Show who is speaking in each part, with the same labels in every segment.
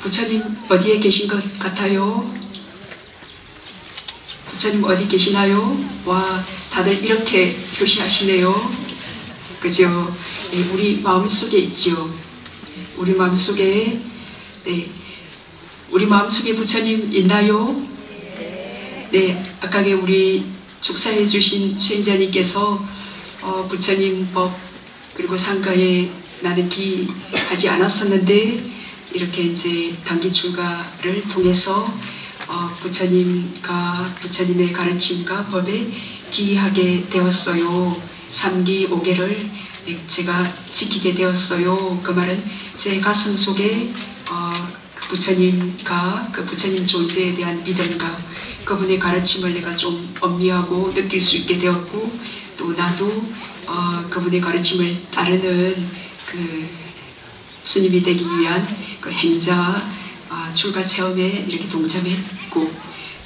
Speaker 1: 부처님 어디에 계신 것 같아요? 부처님 어디 계시나요? 와, 다들 이렇게 표시하시네요. 그죠? 네, 우리 마음속에 있죠. 우리 마음속에, 네, 우리 마음속에 부처님 있나요? 네, 아까 우리 축사해 주신 수행자님께서 부처님 법 그리고 상가에 나는 기하지 않았었는데 이렇게 이제 단기 출가를 통해서 부처님과 부처님의 가르침과 법에 기하게 되었어요. 3기 5개를 제가 지키게 되었어요. 그 말은 제 가슴 속에 부처님과 그 부처님 존재에 대한 믿음과 그분의 가르침을 내가 좀 엄미하고 느낄 수 있게 되었고, 또 나도 그분의 가르침을 따르는 그 스님이 되기 위한 그 행자 출가 체험에 이렇게 동참했고,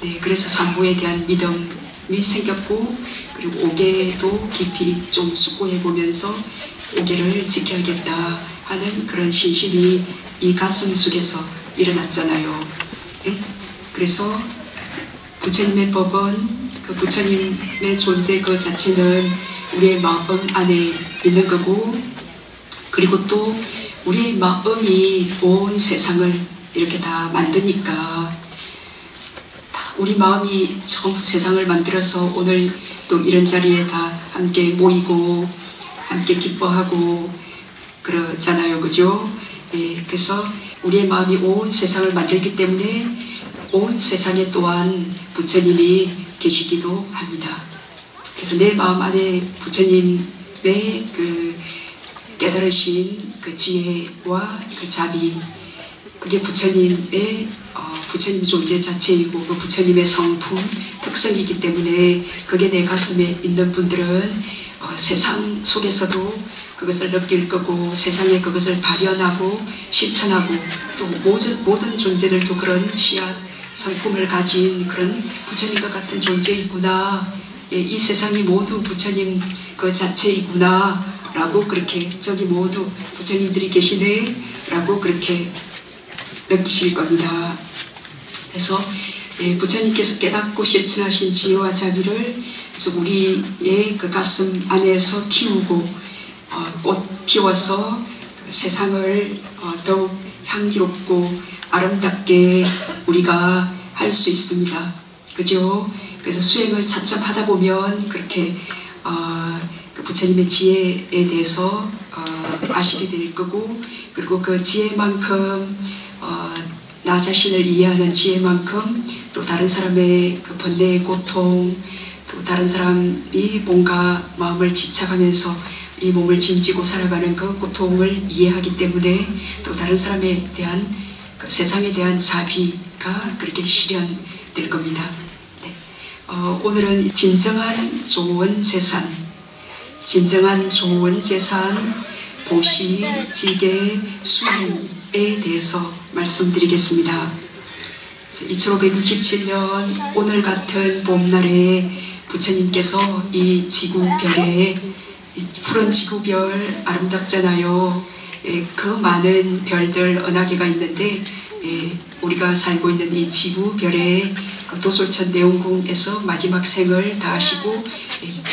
Speaker 1: 네, 그래서 삼보에 대한 믿음이 생겼고, 그리고 5계도 깊이 좀 숙고해 보면서 5계를 지켜야겠다 하는 그런 신심이 이 가슴 속에서 일어났잖아요. 네? 그래서 부처님의 법은 그 부처님의 존재 그 자체는 우리의 마음 안에 있는 거고, 그리고 또 우리의 마음이 온 세상을 이렇게 다 만드니까 우리 마음이 전부 세상을 만들어서 오늘 또 이런 자리에 다 함께 모이고 함께 기뻐하고 그러잖아요. 그죠? 네, 그래서 우리의 마음이 온 세상을 만들기 때문에 온 세상에 또한 부처님이 계시기도 합니다. 그래서 내 마음 안에 부처님의 그 깨달으신 그 지혜와 그 자비, 그게 부처님의 부처님 존재 자체이고 그 부처님의 성품, 특성이기 때문에 그게 내 가슴에 있는 분들은 세상 속에서도 그것을 느낄 거고 세상에 그것을 발현하고 실천하고 또 모든 존재들도 그런 씨앗 성품을 가진 그런 부처님과 같은 존재이구나. 예, 이 세상이 모두 부처님 그 자체이구나 라고 그렇게 저기 모두 부처님들이 계시네 라고 그렇게 느끼실 겁니다. 그래서 예, 부처님께서 깨닫고 실천하신 지혜와 자비를 그래서 우리의 그 가슴 안에서 키우고 꽃 피워서 세상을 더욱 향기롭고 아름답게 우리가 할 수 있습니다. 그죠? 그래서 수행을 차츰 하다 보면 그렇게 그 부처님의 지혜에 대해서 아시게 될 거고, 그리고 그 지혜만큼 나 자신을 이해하는 지혜만큼 또 다른 사람의 그 번뇌의 고통, 또 다른 사람이 뭔가 마음을 지쳐가면서 이 몸을 짐지고 살아가는 그 고통을 이해하기 때문에 또 다른 사람에 대한 그 세상에 대한 자비가 그렇게 실현될 겁니다. 네. 오늘은 진정한 좋은 재산, 진정한 좋은 재산, 보시, 지계, 수행에 대해서 말씀드리겠습니다. 2567년 오늘 같은 봄날에 부처님께서 이 지구별에 푸른 지구별 아름답잖아요. 예, 그 많은 별들 은하계가 있는데 우리가 살고 있는 이 지구별에 도솔천 내원궁에서 마지막 생을 다하시고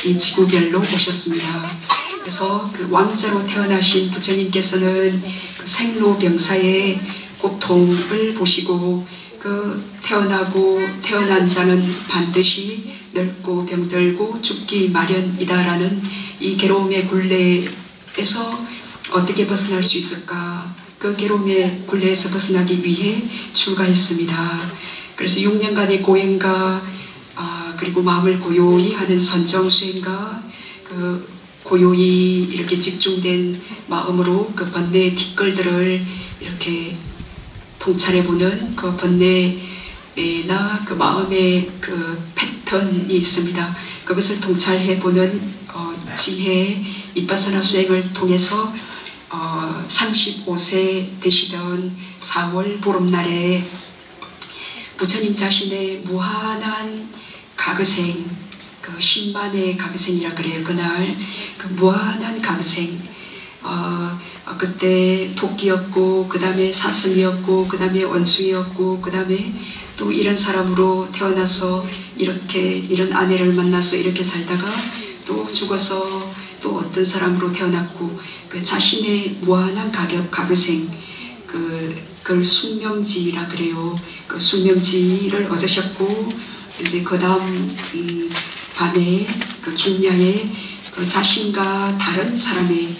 Speaker 1: 이 지구별로 오셨습니다. 그래서 그 왕자로 태어나신 부처님께서는 그 생로병사의 고통을 보시고 그 태어난 자는 반드시 늙고 병들고 죽기 마련이다라는 이 괴로움의 굴레에서 어떻게 벗어날 수 있을까? 그 괴로움의 굴레에서 벗어나기 위해 출가했습니다. 그래서 6년간의 고행과 그리고 마음을 고요히 하는 선정 수행과 그 고요히 이렇게 집중된 마음으로 그 번뇌의 티끌들을 이렇게 통찰해보는 그 번뇌나 그 마음의 그 패턴이 있습니다. 그것을 통찰해보는 지혜, 이빠사나 수행을 통해서 35세 되시던 4월 보름날에 부처님 자신의 무한한 가그생, 그 10만의 가그생이라 그래요. 그날 그 무한한 가그생, 그때 토끼였고 그 다음에 사슴이었고 그 다음에 원숭이였고 그 다음에 또 이런 사람으로 태어나서 이렇게 이런 아내를 만나서 이렇게 살다가 또 죽어서 또 어떤 사람으로 태어났고 그 자신의 무한한 가교생 그걸 숙명지라 그래요. 그 숙명지를 얻으셨고 이제 그 다음 밤에 그 중야에 그 자신과 다른 사람의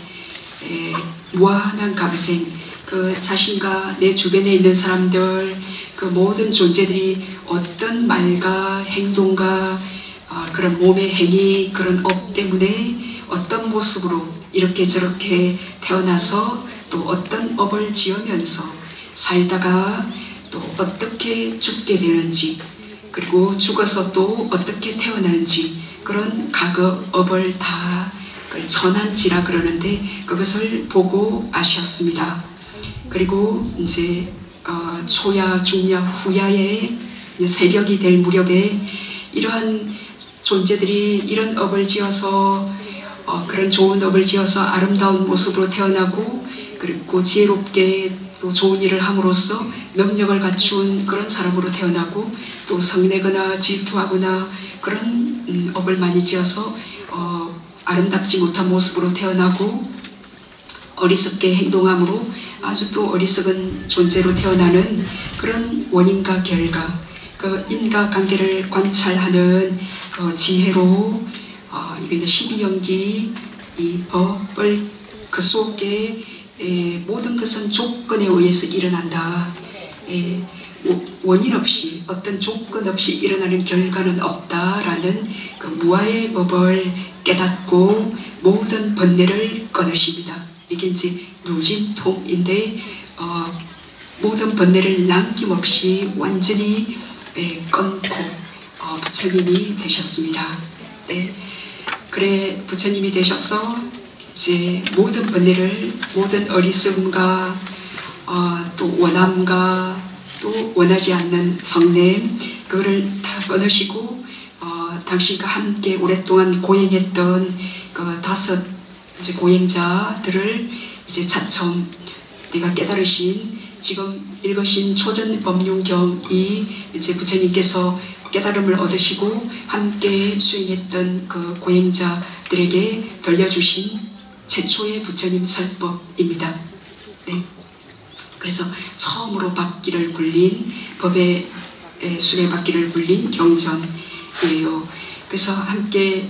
Speaker 1: 무한한 가교생 그 자신과 내 주변에 있는 사람들 그 모든 존재들이 어떤 말과 행동과 그런 몸의 행위 그런 업 때문에 어떤 모습으로 이렇게 저렇게 태어나서 또 어떤 업을 지으면서 살다가 또 어떻게 죽게 되는지 그리고 죽어서 또 어떻게 태어나는지 그런 과거업을 다 전한지라 그러는데 그것을 보고 아셨습니다. 그리고 이제 초야, 중야, 후야의 새벽이 될 무렵에 이러한 존재들이 이런 업을 지어서 그런 좋은 업을 지어서 아름다운 모습으로 태어나고 그리고 지혜롭게 또 좋은 일을 함으로써 능력을 갖춘 그런 사람으로 태어나고 또 성내거나 질투하거나 그런 업을 많이 지어서 아름답지 못한 모습으로 태어나고 어리석게 행동함으로 아주 또 어리석은 존재로 태어나는 그런 원인과 결과 그 인과관계를 관찰하는 지혜로 이게 12연기 이 법을 그 속에 모든 것은 조건에 의해서 일어난다. 원인 없이 어떤 조건 없이 일어나는 결과는 없다라는 그 무아의 법을 깨닫고 모든 번뇌를 끊으십니다. 이게 이제 누진통인데 모든 번뇌를 남김없이 완전히 끊고 부처님이 되셨습니다. 네. 그래 부처님이 되셔서 이제 모든 번뇌를 모든 어리석음과 또 원함과 또 원하지 않는 성냄 그거를 다 끊으시고 당신과 함께 오랫동안 고행했던 그 5 이제 고행자들을 이제 차츰 내가 깨달으신 지금 읽으신 초전법륜경이 이제 부처님께서 깨달음을 얻으시고 함께 수행했던 그 고행자들에게 들려주신 최초의 부처님 설법입니다. 네. 그래서 처음으로 바퀴를 굴린 법의 수레바퀴를 굴린 경전이에요. 그래서 함께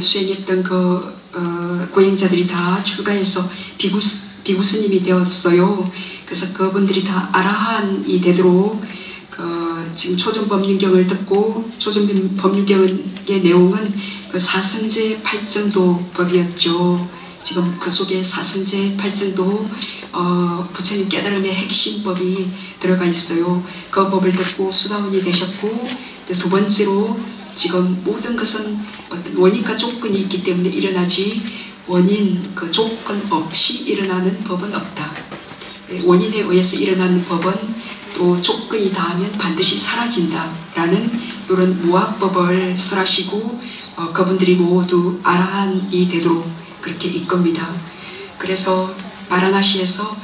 Speaker 1: 수행했던 그 고행자들이 다 출가해서 비구스님이 되었어요. 그래서 그분들이 다 아라한이 되도록 지금 초전법륜경을 듣고 초전법륜경의 내용은 그 사성제 8정도 법이었죠. 지금 그 속에 사성제 8정도 부처님 깨달음의 핵심법이 들어가 있어요. 그 법을 듣고 수다원이 되셨고 두 번째로 지금 모든 것은 어떤 원인과 조건이 있기 때문에 일어나지 원인 그 조건 없이 일어나는 법은 없다. 원인에 의해서 일어나는 법은 또 조건이 닿으면 반드시 사라진다라는 이런 무학법을 설하시고 그분들이 모두 아라한이 되도록 그렇게 이끕니다. 그래서 바라나시에서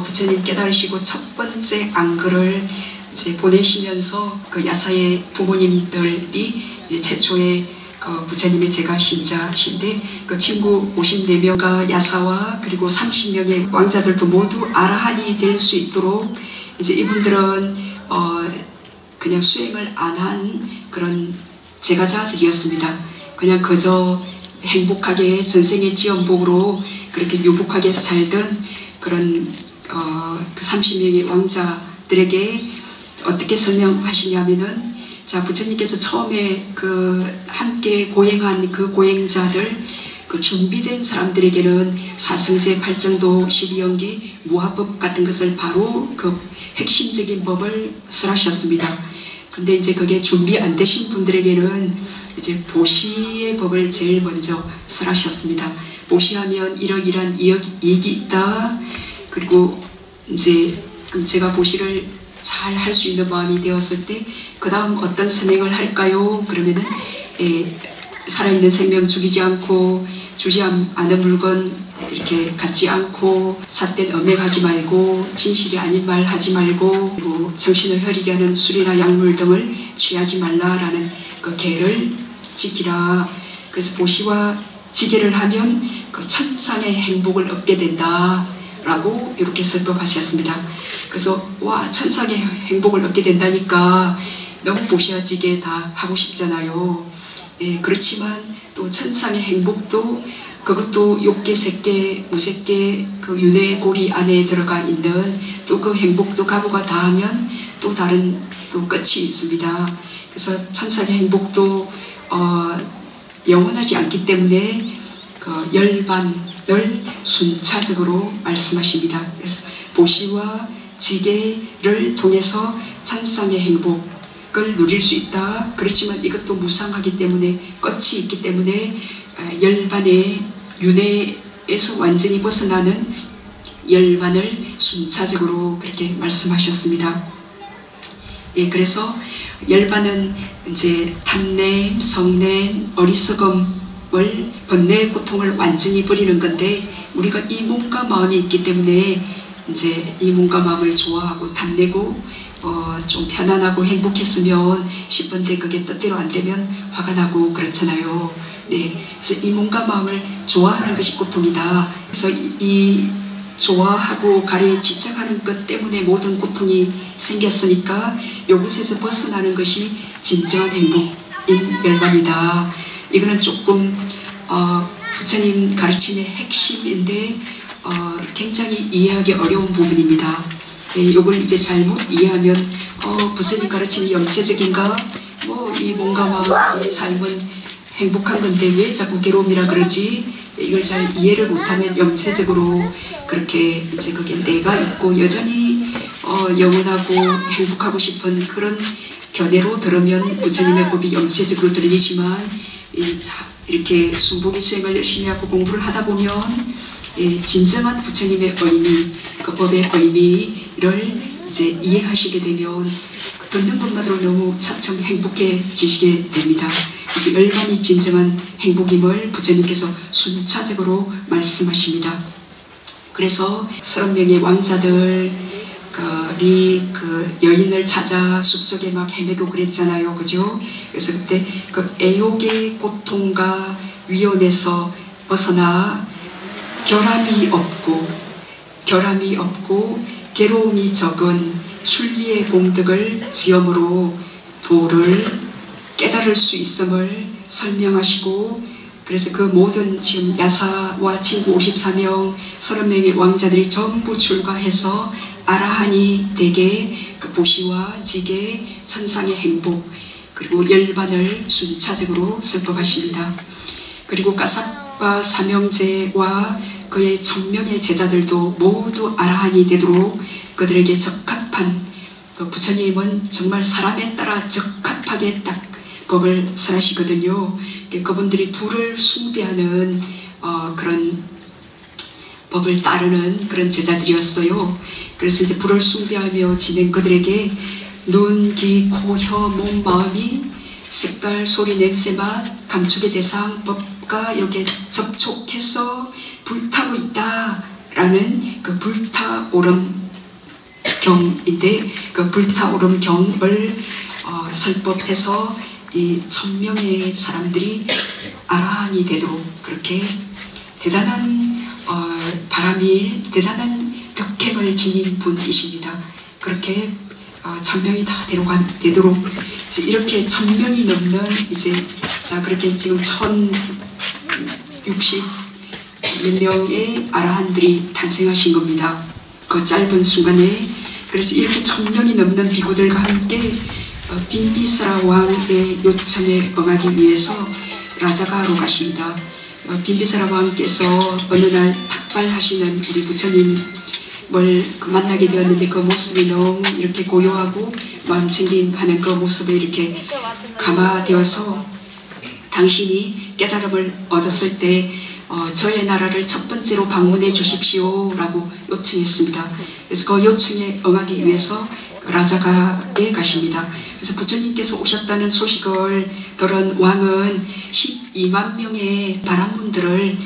Speaker 1: 부처님 깨달으시고 첫 번째 안글을 이제 보내시면서 그 야사의 부모님들이 이제 최초의 부처님의 제가 신자신데 그 친구 54명과 야사와 그리고 30명의 왕자들도 모두 아라한이 될 수 있도록 이제 이분들은 그냥 수행을 안 한 그런 제가자들이었습니다. 그냥 그저 행복하게 전생의 지연복으로 그렇게 유복하게 살던 그런 그 30명의 왕자들에게 어떻게 설명하시냐면은 자 부처님께서 처음에 그 함께 고행한 그 고행자들 그 준비된 사람들에게는 사성제 8정도 12연기 무화법 같은 것을 바로 그 핵심적인 법을 설하셨습니다. 근데 이제 그게 준비 안 되신 분들에게는 이제 보시의 법을 제일 먼저 설하셨습니다. 보시하면 이러이러한 이익이 있다. 그리고 이제 제가 보시를 잘 할 수 있는 마음이 되었을 때 그 다음 어떤 선행을 할까요? 그러면은 살아있는 생명 죽이지 않고 주지 않은 물건 이렇게 갖지 않고 삿된 음행하지 말고 진실이 아닌 말 하지 말고 그리고 정신을 흐리게 하는 술이나 약물 등을 취하지 말라라는 그 계를 지키라. 그래서 보시와 지게를 하면 그 천상의 행복을 얻게 된다라고 이렇게 설법하셨습니다. 그래서 와, 천상의 행복을 얻게 된다니까 너무 보시와 지게 다 하고 싶잖아요. 예, 그렇지만 또 천상의 행복도 그것도 욕계, 색계, 무색계 그 윤회 고리 안에 들어가 있는 또 그 행복도 가부가 다하면 또 다른 또 끝이 있습니다. 그래서 천상의 행복도 영원하지 않기 때문에 그 열반을 순차적으로 말씀하십니다. 그래서 보시와 지게를 통해서 천상의 행복을 누릴 수 있다. 그렇지만 이것도 무상하기 때문에 끝이 있기 때문에 열반의 윤회에서 완전히 벗어나는 열반을 순차적으로 그렇게 말씀하셨습니다. 예, 그래서 열반은 이제 탐냄, 성냄, 어리석음을 번뇌의 고통을 완전히 버리는 건데 우리가 이 몸과 마음이 있기 때문에 이제 이 몸과 마음을 좋아하고 탐내고 좀 편안하고 행복했으면 싶은데 그게 뜻대로 안 되면 화가 나고 그렇잖아요. 네, 그래서 이 몸과 마음을 좋아하는 것이 고통이다. 그래서 이 좋아하고 가려에 집착하는 것 때문에 모든 고통이 생겼으니까 이것에서 벗어나는 것이 진정한 행복인 열반이다. 이거는 조금 부처님 가르침의 핵심인데 굉장히 이해하기 어려운 부분입니다. 이걸 이제 잘못 이해하면 부처님 가르침이 염세적인가? 뭐 이 몸과 마음의 삶은 행복한 건데 왜 자꾸 괴로움이라 그러지? 이걸 잘 이해를 못하면 염세적으로 그렇게 이제 그게 내가 있고 여전히 영원하고 행복하고 싶은 그런 견해로 들으면 부처님의 법이 염세적으로 들리지만 이렇게 순복의 수행을 열심히 하고 공부를 하다 보면 진정한 부처님의 의미, 그 법의 의미를 이제 이해하시게 되면 듣는 것만으로 너무 차츰 행복해지시게 됩니다. 그래서 열반이 진정한 행복임을 부처님께서 순차적으로 말씀하십니다. 그래서 30명의 왕자들이 그 여인을 찾아 숲속에 막 헤매고 그랬잖아요. 그죠? 그래서 그때 그 애욕의 고통과 위험에서 벗어나 결함이 없고 괴로움이 적은 순리의 공덕을 지음으로 도를 깨달을 수 있음을 설명하시고 그래서 그 모든 지금 야사와 친구 54명 30명의 왕자들이 전부 출가해서 아라한이 되게 그 보시와 지게 천상의 행복 그리고 열반을 순차적으로 설법하십니다. 그리고 까삭바 사명제와 그의 천명의 제자들도 모두 아라한이 되도록 그들에게 적합한 부처님은 정말 사람에 따라 적합하게 딱 법을 설하시거든요. 그분들이 불을 숭배하는 그런 법을 따르는 그런 제자들이었어요. 그래서 이제 불을 숭배하며 지낸 그들에게 눈, 귀, 코, 혀, 몸, 마음이 색깔, 소리, 냄새, 맛, 감촉의 대상, 법과 이렇게 접촉해서 불타고 있다라는 그 불타오름 경인데 그 불타오름 경을 설법해서 이 1000명의 사람들이 아라한이 되도록 그렇게 대단한 바람일 대단한 벽행을 지닌 분이십니다. 그렇게 1000명이 다 되도록 이렇게 1000명이 넘는 이제 자 그렇게 지금 1060몇 명의 아라한들이 탄생하신 겁니다. 그 짧은 순간에. 그래서 이렇게 1000명이 넘는 비구들과 함께 빈비사라 왕의 요청에 응하기 위해서 라자가로 가십니다. 빈비사라 왕께서 어느 날 탁발하시는 우리 부처님을 만나게 되었는데 그 모습이 너무 이렇게 고요하고 마음 챙김하는 그 모습에 이렇게 감화되어서 당신이 깨달음을 얻었을 때 저의 나라를 첫 번째로 방문해 주십시오 라고 요청했습니다. 그래서 그 요청에 응하기 위해서 라자가에 가십니다. 그래서 부처님께서 오셨다는 소식을 들은 왕은 12만 명의 바람문들을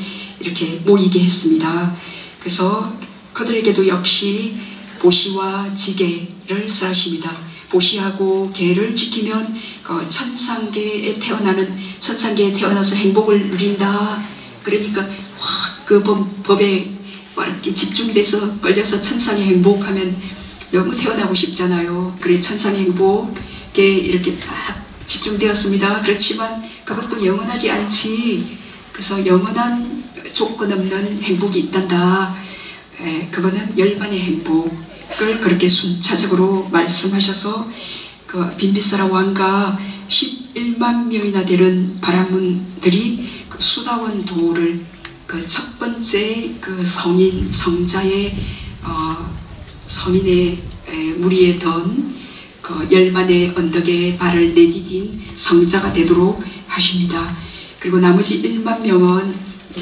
Speaker 1: 이렇게 모이게 했습니다. 그래서 그들에게도 역시 보시와 지계를 쓰라십니다. 보시하고 계를 지키면 천상계에 태어나서 행복을 누린다. 그러니까 그 법에 이렇게 집중돼서 걸려서 천상의 행복하면 너무 태어나고 싶잖아요. 그래 천상의 행복에 이렇게 딱 집중되었습니다. 그렇지만 그것도 영원하지 않지. 그래서 영원한 조건 없는 행복이 있단다. 그거는 열반의 행복을 그렇게 순차적으로 말씀하셔서 그 빈비사라 왕과 11만 명이나 되는 바라문들이 그 수다원 도를 그 첫 번째 그 성자의 성인의 무리에 던 그 열반의 언덕에 발을 내디딘 성자가 되도록 하십니다. 그리고 나머지 1만 명은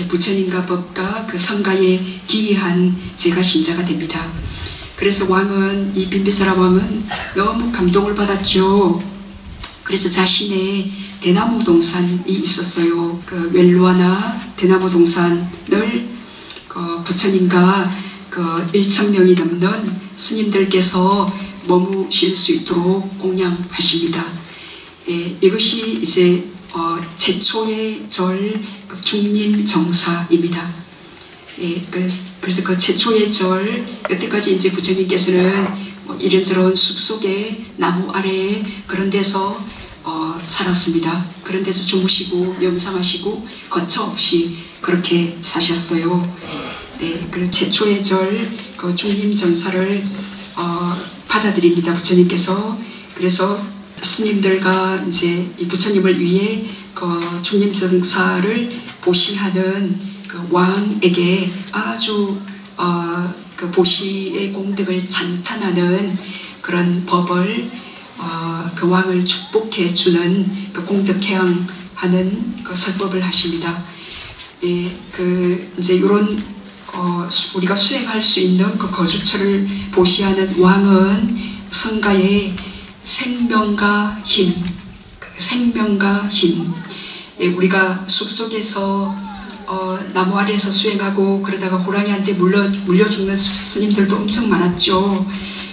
Speaker 1: 부처님과 법과 그 성가에 기이한 제가 신자가 됩니다. 그래서 왕은 이 빈비사라 왕은 너무 감동을 받았죠. 그래서 자신의 대나무 동산이 있었어요. 그 웰루아나 대나무 동산을 부처님과 그 1,000명이 넘는 스님들께서 머무실 수 있도록 공양하십니다. 이것이 이제 최초의 절 중림정사입니다. 그래서 그 최초의 절 여태까지 이제 부처님께서는 이런저런 숲속에 나무 아래에 그런 데서 살았습니다. 그런 데서 주무시고 명상하시고 거처 없이 그렇게 사셨어요. 그 최초의 절 그 중림정사를 받아들입니다. 부처님께서. 그래서 스님들과 이제 이 부처님을 위해 그 중림정사를 보시하는 그 왕에게 아주 그 보시의 공덕을 찬탄하는 그런 법을 그 왕을 축복해 주는 그 공덕해양하는 그 설법을 하십니다. 그 이제 이런 우리가 수행할 수 있는 그 거주처를 보시하는 왕은 성가의 생명과 힘, 우리가 숲속에서 나무 아래에서 수행하고 그러다가 호랑이한테 물려 죽는 스님들도 엄청 많았죠.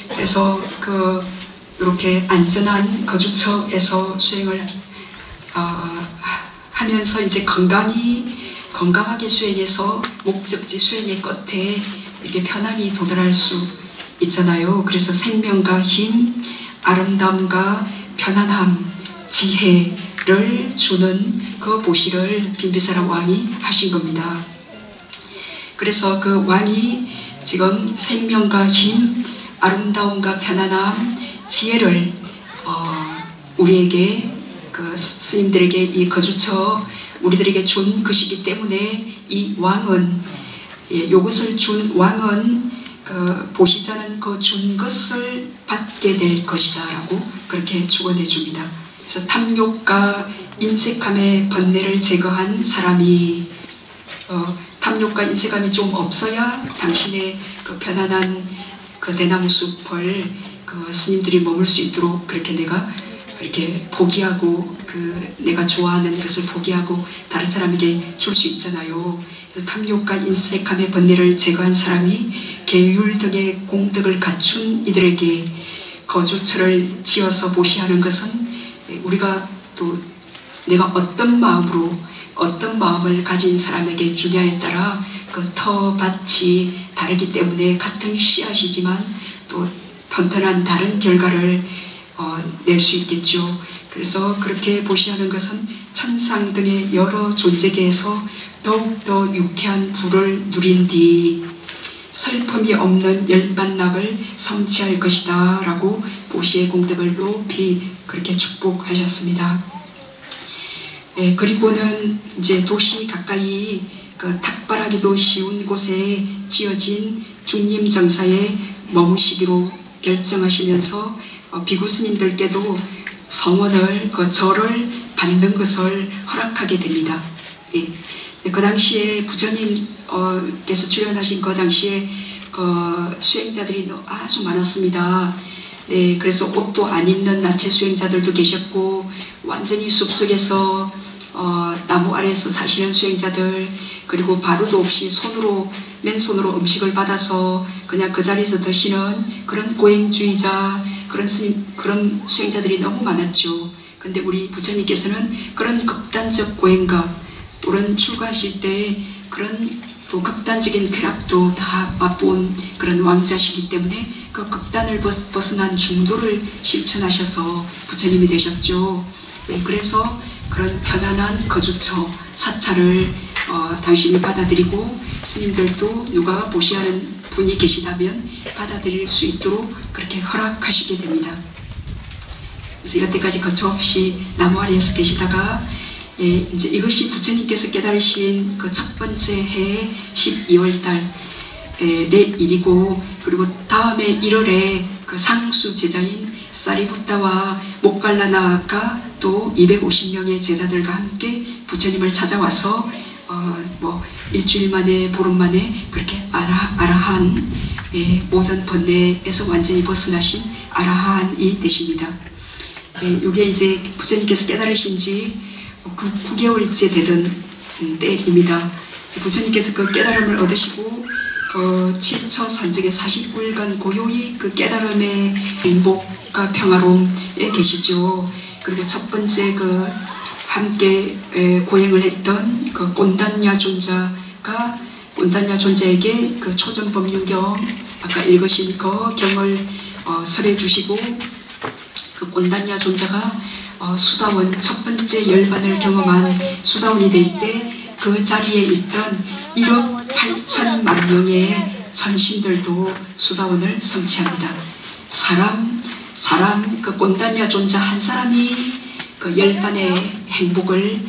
Speaker 1: 그래서 이렇게 안전한 거주처에서 수행을 하면서 이제 건강하게 수행해서 목적지 수행의 끝에 이렇게 편안히 도달할 수 있잖아요. 그래서 생명과 힘, 아름다움과 편안함, 지혜를 주는 그 보시를 빈비사라 왕이 하신 겁니다. 그래서 그 왕이 지금 생명과 힘, 아름다움과 편안함, 지혜를 우리에게 그 스님들에게 이 거주처 우리들에게 준 것이기 때문에 이 왕은 요것을 준 왕은 보시자는 그 준 것을 받게 될 것이다 라고 그렇게 축원해 줍니다. 그래서 탐욕과 인색함의 번뇌를 제거한 사람이 탐욕과 인색함이 좀 없어야 당신의 그 편안한 그 대나무 숲을 그 스님들이 머물 수 있도록 그렇게 내가 이렇게 포기하고 내가 좋아하는 것을 포기하고 다른 사람에게 줄 수 있잖아요. 탐욕과 인색함의 번뇌를 제거한 사람이 계율 등의 공덕을 갖춘 이들에게 거주처를 지어서 보시하는 것은 우리가 또 내가 어떤 마음을 가진 사람에게 주냐에 따라 그 터밭이 다르기 때문에 같은 씨앗이지만 또 번번한 다른 결과를 낼 수 있겠죠. 그래서 그렇게 보시하는 것은 천상 등의 여러 존재계에서 더욱더 유쾌한 부를 누린 뒤 슬픔이 없는 열반락을 성취할 것이다 라고 보시의 공덕을 높이 그렇게 축복하셨습니다. 그리고는 이제 도시 가까이 그 탁발하기도 쉬운 곳에 지어진 중림정사에 머무시기로 결정하시면서 비구 스님들께도 성원을 그 절을 받는 것을 허락하게 됩니다. 그 당시에 부처님께서 출연하신 그 당시에 수행자들이 아주 많았습니다. 그래서 옷도 안 입는 나체 수행자들도 계셨고 완전히 숲속에서 나무 아래에서 사시는 수행자들, 그리고 바루도 없이 맨손으로 음식을 받아서 그냥 그 자리에서 드시는 그런 고행주의자, 그런 수행자들이 너무 많았죠. 근데 우리 부처님께서는 그런 극단적 고행과 또는 출가하실 때 그런 또 극단적인 쾌락도 다 맛본 그런 왕자시기 때문에 그 극단을 벗어난 중도를 실천하셔서 부처님이 되셨죠. 네, 그래서 그런 편안한 거주처, 사찰을 당신이 받아들이고 스님들도 누가 보시하는 분이 계시다면 받아들일 수 있도록 그렇게 허락하시게 됩니다. 그래서 여태까지 거처없이 나무 아래에서 계시다가 이제 이것이 부처님께서 깨달으신 그 첫 번째 해 12월달 내 일이고, 그리고 다음에 1월에 그 상수 제자인 사리부타와 목갈라나가 또 250명의 제자들과 함께 부처님을 찾아와서 일주일 만에 보름 만에 그렇게 아라한 모든 번뇌에서 완전히 벗어나신 아라한이 되십니다. 이게 이제 부처님께서 깨달으신 지 9개월째 되던 때입니다. 부처님께서 그 깨달음을 얻으시고 칠처 선적의 49일간 고요히 그 깨달음의 행복과 평화로움에 계시죠. 그리고 첫 번째 그 함께 고행을 했던 그 꼰단냐 존자에게 그 초전법륜경 아까 읽으신 그 경을 설해 주시고, 그 꼰단냐 존자가 수다원 첫 번째 열반을 경험한 수다원이 될 때 그 자리에 있던 1억 8천만 명의 전신들도 수다원을 성취합니다. 사람 그 꼰단냐 존자 한 사람이 그 열반의 행복을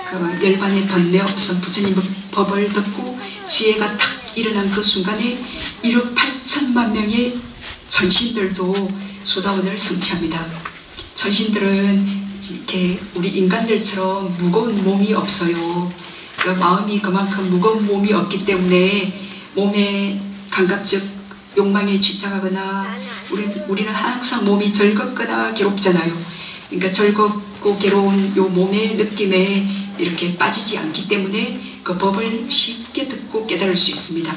Speaker 1: 그 열반의 번뇌 없음 부처님 법을 듣고 지혜가 탁 일어난 그 순간에 1억 8천만 명의 전신들도 수다원을 성취합니다. 전신들은 이렇게 우리 인간들처럼 무거운 몸이 없어요. 그 마음이 그만큼 무거운 몸이 없기 때문에 몸에 감각적 욕망에 집착하거나 우리는 항상 몸이 즐겁거나 괴롭잖아요. 그러니까 즐겁고 괴로운 요 몸의 느낌에 이렇게 빠지지 않기 때문에 그 법을 쉽게 듣고 깨달을 수 있습니다.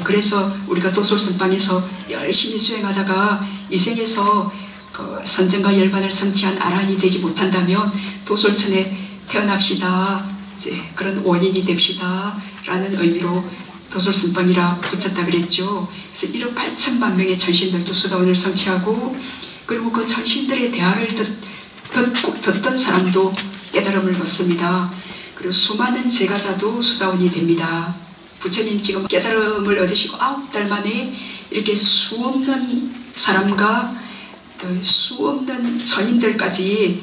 Speaker 1: 그래서 우리가 도솔선방에서 열심히 수행하다가 이 생에서 그 선정과 열반을 성취한 아란이 되지 못한다면 도솔천에 태어납시다, 이제 그런 원인이 됩시다 라는 의미로 도솔선방이라 붙였다 그랬죠. 그래서 1억 8천만 명의 전신들도 수다원을 성취하고, 그리고 그 전신들의 대화를 듣던 사람도 깨달음을 얻습니다. 그리고 수많은 제가자도 수다원이 됩니다. 부처님 지금 깨달음을 얻으시고 9달 만에 이렇게 수없는 사람과 수없는 전인들까지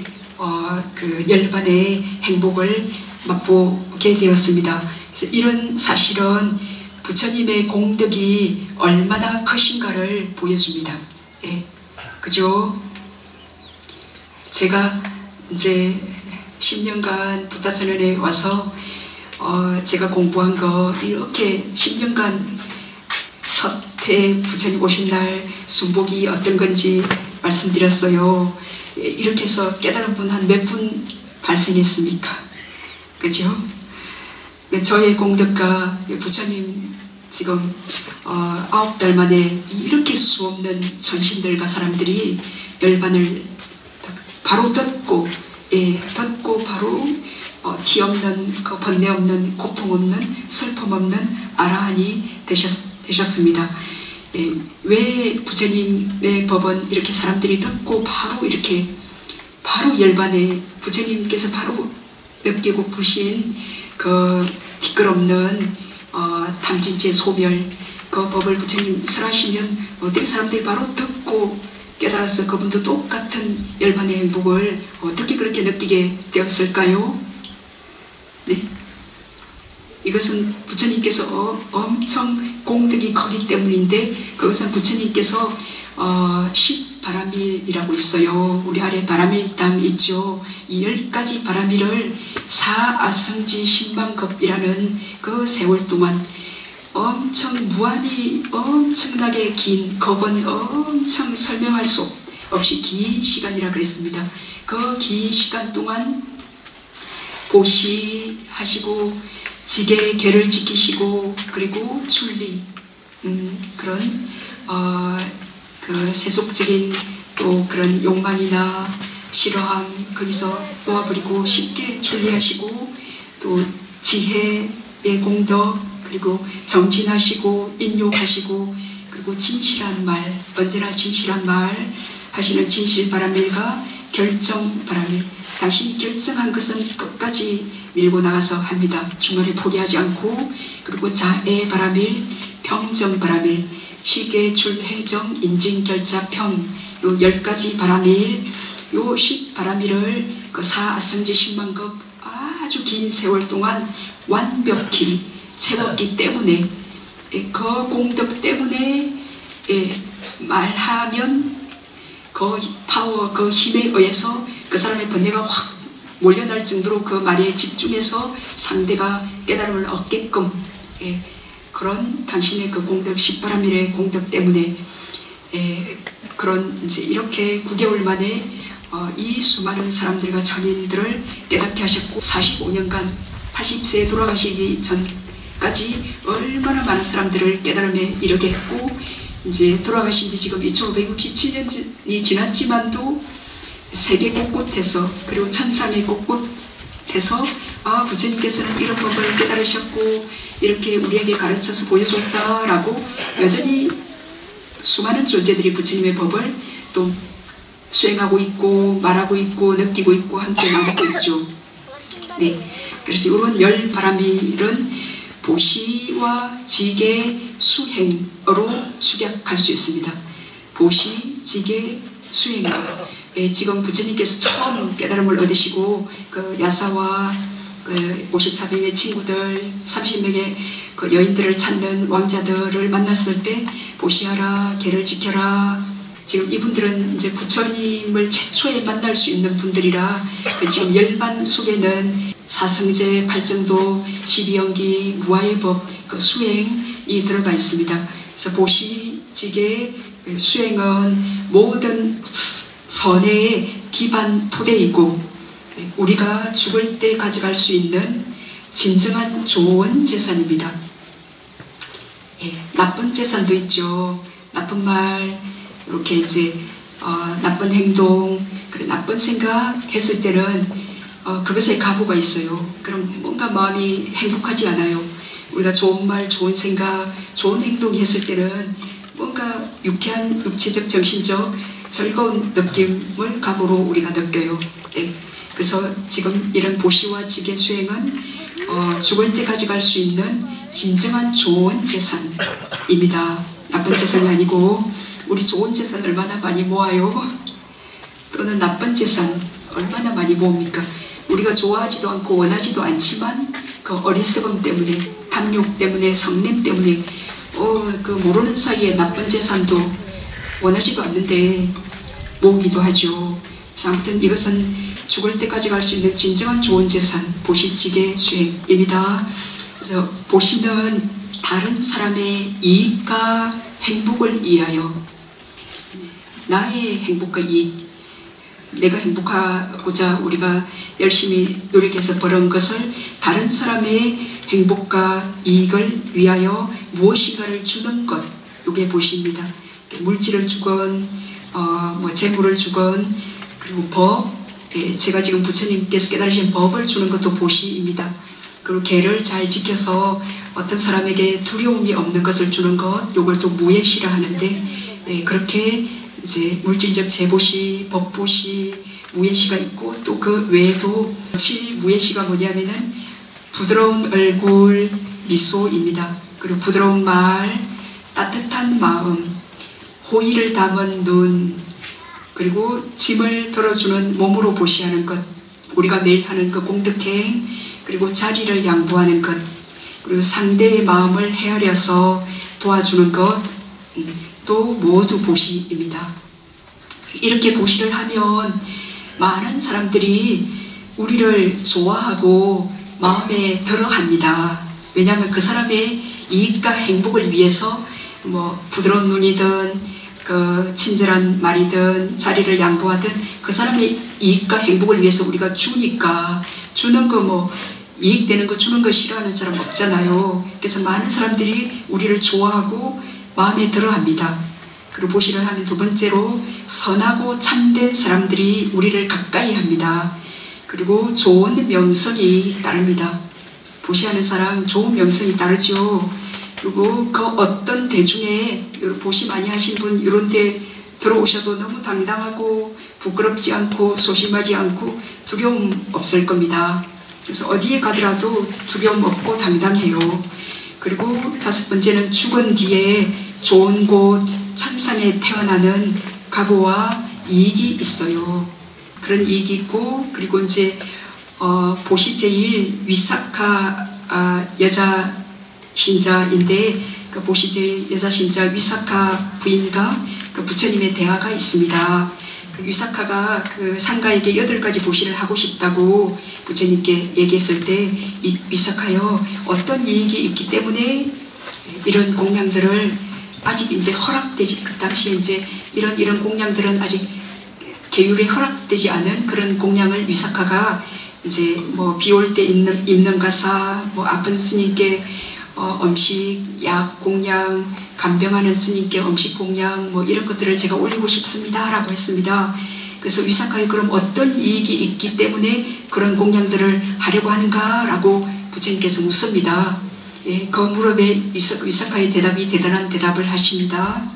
Speaker 1: 그 열반의 행복을 맛보게 되었습니다. 그래서 이런 사실은 부처님의 공덕이 얼마나 크신가를 보여줍니다. 그죠? 제가 이제 10년간 부타선언에 와서 제가 공부한 거 이렇게 10년간 첫 해 부처님 오신 날 순복이 어떤 건지 말씀드렸어요. 이렇게 해서 깨달은 분 한 몇 분 발생했습니까? 그죠? 저의 공덕과 부처님 지금 9달 만에 이렇게 수없는 전신들과 사람들이 열반을 바로 듣고 바로 티 없는 그 번뇌 없는 고통 없는 슬픔 없는 아라한이 되셨습니다. 왜 부처님의 법은 이렇게 사람들이 듣고 바로 열반에 부처님께서 바로 몇 부신 그 기끌없는 탐진체 소멸 그 법을 부처님 설하시면 어떻게 사람들이 바로 듣고 깨달아서 그분도 똑같은 열반의 행복을 어떻게 그렇게 느끼게 되었을까요? 네. 이것은 부처님께서 엄청 공덕이 크기 때문인데, 그것은 부처님께서 10바라밀이라고 있어요. 우리 아래 바라밀 땅 있죠. 이 10가지 바라밀을 사아성지 신방급이라는 그 세월 동안 무한히 엄청나게 긴, 겁은 엄청 설명할 수 없이 긴 시간이라 그랬습니다. 그 긴 시간 동안 보시하시고 직의 계를 지키시고 그리고 순리 그런 그 세속적인 또 그런 욕망이나 싫어함 거기서 놓아버리고 쉽게 순리하시고 또 지혜의 공덕 그리고 정진하시고 인욕하시고 그리고 진실한 말 언제나 진실한 말 하시는 진실 바라밀과 결정 바라밀 당신이 결정한 것은 끝까지 밀고 나가서 합니다. 중간에 포기하지 않고 그리고 자애 바라밀 평정 바라밀 시계 출해정 인진 결자 평 요 10가지 바라밀 요 10 바라밀을 그 사아성제 10만급 아주 긴 세월 동안 완벽히 채웠기 때문에 그 공덕 때문에 말하면 그 파워 그 힘에 의해서 그 사람의 번뇌가 확 몰려날 정도로 그 말에 집중해서 상대가 깨달음을 얻게끔 그런 당신의 그 공덕 10바라밀의 공덕 때문에 그런 이제 이렇게 9개월 만에 이 수많은 사람들과 전인들을 깨닫게 하셨고 45년간 80세에 돌아가시기 전까지 얼마나 많은 사람들을 깨달음에 이르게 했고 이제 돌아가신 지 지금 2567년이 지났지만도 세계 곳곳에서 그리고 천상의 곳곳에서 부처님께서는 이런 법을 깨달으셨고 이렇게 우리에게 가르쳐서 보여줬다라고 여전히 수많은 존재들이 부처님의 법을 또 수행하고 있고 말하고 있고 느끼고 있고 함께 나누고 있죠. 네, 그래서 이런 10 바라밀은 보시와 직의 수행으로 축약할 수 있습니다. 보시, 직의 수행으로. 지금 부처님께서 처음 깨달음을 얻으시고 그 야사와 그 54명의 친구들 30명의 그 여인들을 찾는 왕자들을 만났을 때 보시하라 계를 지켜라 지금 이분들은 이제 부처님을 최초에 만날 수 있는 분들이라 그 지금 열반 속에는 사성제, 팔정도, 12연기, 무아의 법, 그 수행이 들어가 있습니다. 그래서 보시직의 수행은 모든 선의 기반 토대이고 우리가 죽을 때 가져갈 수 있는 진정한 좋은 재산입니다. 나쁜 재산도 있죠. 나쁜 말, 이렇게 이제 나쁜 행동, 그래 나쁜 생각 했을 때는 그것에 가부가 있어요. 그럼 뭔가 마음이 행복하지 않아요. 우리가 좋은 말, 좋은 생각, 좋은 행동 했을 때는 뭔가 유쾌한 육체적, 정신적 즐거운 느낌을 가부로 우리가 느껴요. 그래서 지금 이런 보시와 직의 수행은 죽을 때까지 갈 수 있는 진정한 좋은 재산입니다. 나쁜 재산이 아니고 우리 좋은 재산 얼마나 많이 모아요? 또는 나쁜 재산 얼마나 많이 모읍니까? 우리가 좋아하지도 않고 원하지도 않지만 그 어리석음 때문에 탐욕 때문에 성냄 때문에 그 모르는 사이에 나쁜 재산도 원하지도 않는데 모으기도 하죠. 아무튼 이것은 죽을 때까지 갈 수 있는 진정한 좋은 재산, 보시직의 수행입니다. 그래서 보시는 다른 사람의 이익과 행복을 위하여 나의 행복과 이익, 내가 행복하고자 우리가 열심히 노력해서 벌은 것을 다른 사람의 행복과 이익을 위하여 무엇인가를 주는 것, 이게 보시입니다. 물질을 주건 뭐 재물을 주건 그리고 법, 제가 지금 부처님께서 깨달으신 법을 주는 것도 보시입니다. 그리고 계를 잘 지켜서 어떤 사람에게 두려움이 없는 것을 주는 것, 이걸 또 무예시라 하는데 그렇게 이제 물질적 재보시, 법보시, 무예시가 있고 또 그 외에도 7무예시가 뭐냐면은 부드러운 얼굴, 미소입니다. 그리고 부드러운 말, 따뜻한 마음, 호의를 담은 눈, 그리고 짐을 덜어주는 몸으로 보시하는 것, 우리가 매일 하는 그 공덕행, 그리고 자리를 양보하는 것, 그리고 상대의 마음을 헤아려서 도와주는 것, 또 모두 보시입니다. 이렇게 보시를 하면 많은 사람들이 우리를 좋아하고 마음에 들어합니다. 왜냐하면 그 사람의 이익과 행복을 위해서 뭐 부드러운 눈이든 그 친절한 말이든 자리를 양보하든 그 사람의 이익과 행복을 위해서 우리가 주니까 주는 거 뭐 이익되는 거 주는 거 싫어하는 사람 없잖아요. 그래서 많은 사람들이 우리를 좋아하고 마음에 들어합니다. 그리고 보시를 하면 두 번째로 선하고 참된 사람들이 우리를 가까이 합니다. 그리고 좋은 명성이 따릅니다. 보시하는 사람 좋은 명성이 따르죠. 그리고 그 어떤 대중에 보시 많이 하신 분 이런 데 들어오셔도 너무 당당하고 부끄럽지 않고 소심하지 않고 두려움 없을 겁니다. 그래서 어디에 가더라도 두려움 없고 당당해요. 그리고 다섯 번째는 죽은 뒤에 좋은 곳 천상에 태어나는 각오와 이익이 있어요. 그런 이익이 있고, 그리고 이제 보시 제일 위사카 여자 신자인데, 그 보시 제일 여자 신자 위사카 부인과 그 부처님의 대화가 있습니다. 그 위사카가 그 상가에게 8가지 보시를 하고 싶다고 부처님께 얘기했을 때, 이 위사카요, 어떤 이익이 있기 때문에 이런 공양들을 아직 이제 허락되지, 그 당시에 이제 이런 공양들은 아직 계율에 허락되지 않은 그런 공양을 위사카가 이제 뭐 비 올 때 입는 가사, 뭐 아픈 스님께 음식, 약 공양, 간병하는 스님께 음식 공양, 뭐 이런 것들을 제가 올리고 싶습니다 라고 했습니다. 그래서 위사카에 그럼 어떤 이익이 있기 때문에 그런 공양들을 하려고 하는가 라고 부처님께서 묻습니다. 예, 그 무렵에 위사카의 대답이 대단한 대답을 하십니다.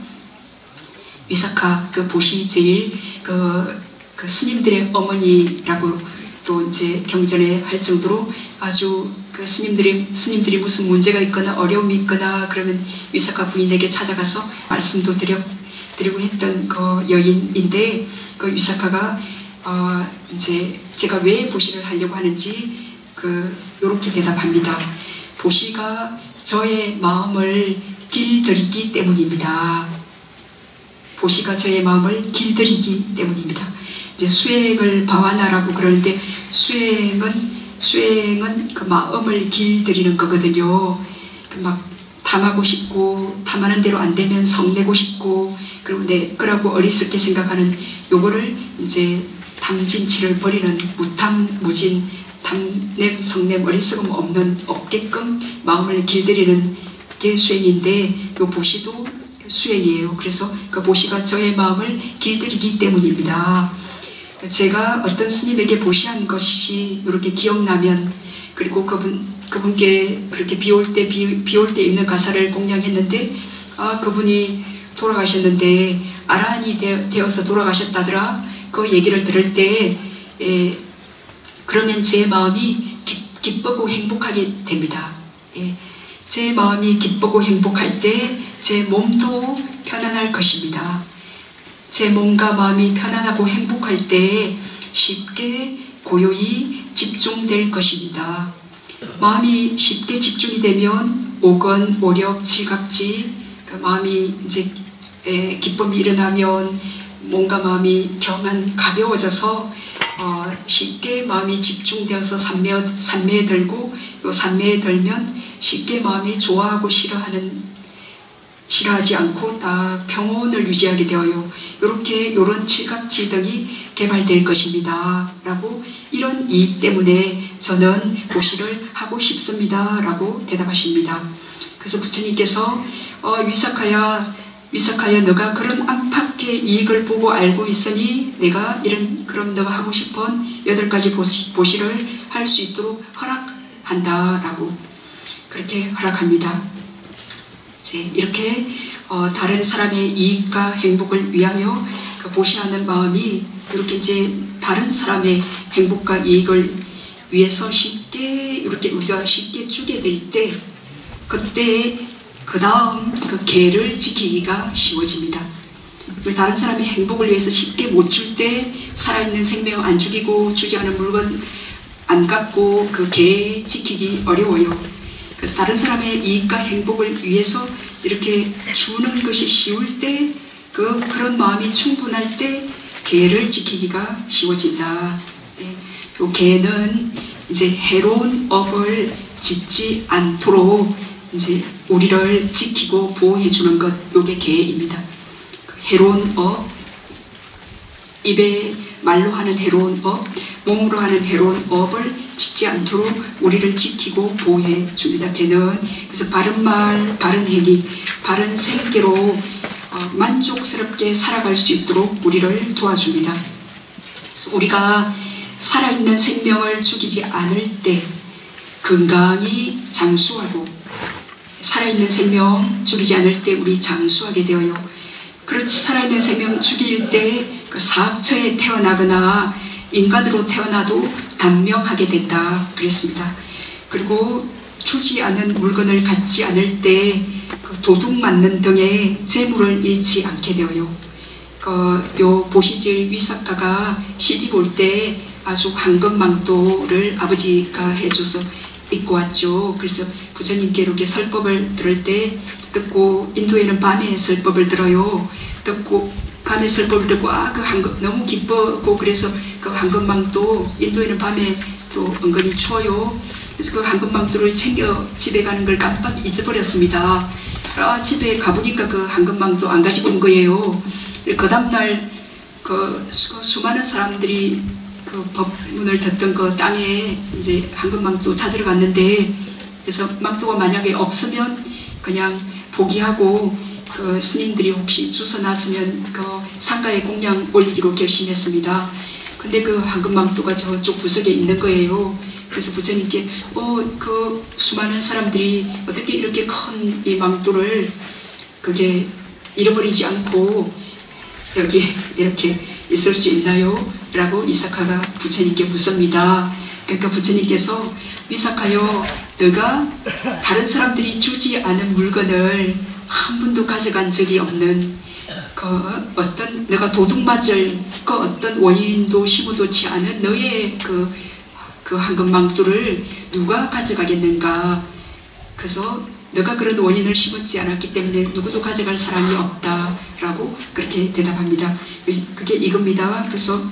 Speaker 1: 위사카 그 보시 제일 그 스님들의 어머니라고 또 이제 경전에 할 정도로 아주 그 스님들이 무슨 문제가 있거나 어려움이 있거나 그러면 위사카 부인에게 찾아가서 말씀도 드리고 했던 그 여인인데, 그 위사카가 이제 제가 왜 보시를 하려고 하는지 요렇게 대답합니다. 보시가 저의 마음을 길들이기 때문입니다. 보시가 저의 마음을 길들이기 때문입니다. 이제 수행을 바와나라고 그러는데 수행은 그 마음을 길들이는 거거든요. 막 탐하고 싶고 탐하는 대로 안 되면 성내고 싶고 그리고 내 거라고 어리석게 생각하는 요거를 이제 탐진치를 버리는 무탐무진 탐냄 성냄 어리석음 없게끔 마음을 길들이는 게 수행인데, 요 보시도 수행이에요. 그래서 그 보시가 저의 마음을 길들이기 때문입니다. 제가 어떤 스님에게 보시한 것이 이렇게 기억나면, 그리고 그분께 그렇게 비 올 때 입는 가사를 공양했는데, 그분이 돌아가셨는데 아란이 되어서 돌아가셨다더라. 그 얘기를 들을 때 그러면 제 마음이 기쁘고 행복하게 됩니다. 제 마음이 기쁘고 행복할 때 제 몸도 편안할 것입니다. 제 몸과 마음이 편안하고 행복할 때 쉽게 고요히 집중될 것입니다. 마음이 쉽게 집중이 되면 오건, 오력, 칠각지, 그 마음이 이제 기쁨이 일어나면 몸과 마음이 가벼워져서 쉽게 마음이 집중되어서 산매에 들고, 요 산매에 들면 쉽게 마음이 좋아하고 싫어하지 않고 다 평온을 유지하게 되어요. 요런 칠각지 등이 개발될 것입니다 라고, 이런 이익 때문에 저는 보시를 하고 싶습니다 라고 대답하십니다. 그래서 부처님께서 위사카야 너가 그런 안팎의 이익을 보고 알고 있으니 내가 그럼 너가 하고 싶은 8가지 보시를 할 수 있도록 허락한다 라고 그렇게 허락합니다. 이렇게 다른 사람의 이익과 행복을 위하여 그 보시하는 마음이 이렇게 이제 다른 사람의 행복과 이익을 위해서 우리가 쉽게 주게 될 때, 그때 그 다음 그 계를 지키기가 쉬워집니다. 다른 사람의 행복을 위해서 쉽게 못 줄 때 살아있는 생명 안 죽이고 주지 않은 물건 안 갖고 그 계 지키기 어려워요. 다른 사람의 이익과 행복을 위해서 이렇게 주는 것이 쉬울 때, 그런 마음이 충분할 때 계를 지키기가 쉬워진다. 요 계는 이제 해로운 업을 짓지 않도록 이제 우리를 지키고 보호해 주는 것, 요게 계입니다. 해로운 업, 입에 말로 하는 해로운 업, 몸으로 하는 해로운 업을 짓지 않도록 우리를 지키고 보호해 줍니다. 개는 그래서 바른 말, 바른 행위, 바른 생계로 만족스럽게 살아갈 수 있도록 우리를 도와줍니다. 그래서 우리가 살아있는 생명을 죽이지 않을 때 건강히 장수하고, 살아있는 생명 죽이지 않을 때 우리 장수하게 되어요. 그렇지 살아있는 생명 죽일 때 그 사악처에 태어나거나 인간으로 태어나도 단명하게 된다 그랬습니다. 그리고 주지 않은 물건을 갖지 않을 때 그 도둑 맞는 등의 재물을 잃지 않게 되어요. 요 보시질 위삭가가 시집 올 때 아주 황금망토를 아버지가 해줘서 입고 왔죠. 그래서 부처님께 이렇게 설법을 들을 때 듣고, 인도에는 밤에 설법을 들어요. 듣고 밤에 설법을 듣고 그 황금 너무 기쁘고, 그래서 그 황금망토, 인도에는 밤에 또 은근히 추워요. 그래서 그 황금망토를 챙겨 집에 가는 걸 깜빡 잊어버렸습니다. 집에 가보니까 그 황금망토 안 가지고 온 거예요. 그 다음날 그 수많은 사람들이 그 법문을 듣던 그 땅에 이제 황금망토 찾으러 갔는데, 그래서 망토가 만약에 없으면 그냥 포기하고 그 스님들이 혹시 주워놨으면 그 상가에 공양 올리기로 결심했습니다. 근데 그 황금망토가 저쪽 구석에 있는 거예요. 그래서 부처님께 그 수많은 사람들이 어떻게 이렇게 큰 이 망토를 그게 잃어버리지 않고 여기 이렇게 있을 수 있나요? 라고 위삭가가 부처님께 묻습니다. 그러니까 부처님께서 위삭하여 너가 다른 사람들이 주지 않은 물건을 한 번도 가져간 적이 없는 그 어떤 너가 도둑맞을 그 어떤 원인도 심어놓지 않은 너의 그 황금망토를 누가 가져가겠는가. 그래서 너가 그런 원인을 심었지 않았기 때문에 누구도 가져갈 사람이 없다라고 그렇게 대답합니다. 그게 이겁니다. 그래서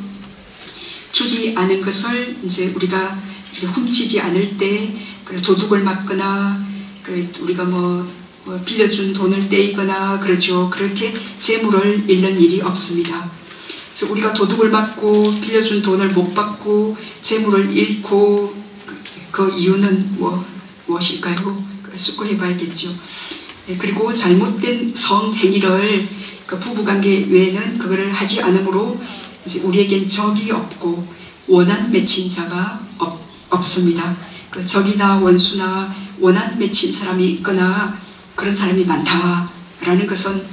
Speaker 1: 주지 않은 것을 이제 우리가 훔치지 않을 때 도둑을 맞거나 우리가 뭐 빌려준 돈을 떼이거나 그러죠. 그렇게 재물을 잃는 일이 없습니다. 그래서 우리가 도둑을 맞고 빌려준 돈을 못 받고 재물을 잃고 그 이유는 무엇일까요? 숙고해 봐야겠죠. 그리고 잘못된 성행위를 그 부부관계 외에는 그거를 하지 않으므로 이제 우리에겐 적이 없고 원한 맺힌 자가 없습니다. 그 적이나 원수나 원한 맺힌 사람이 있거나 그런 사람이 많다라는 것은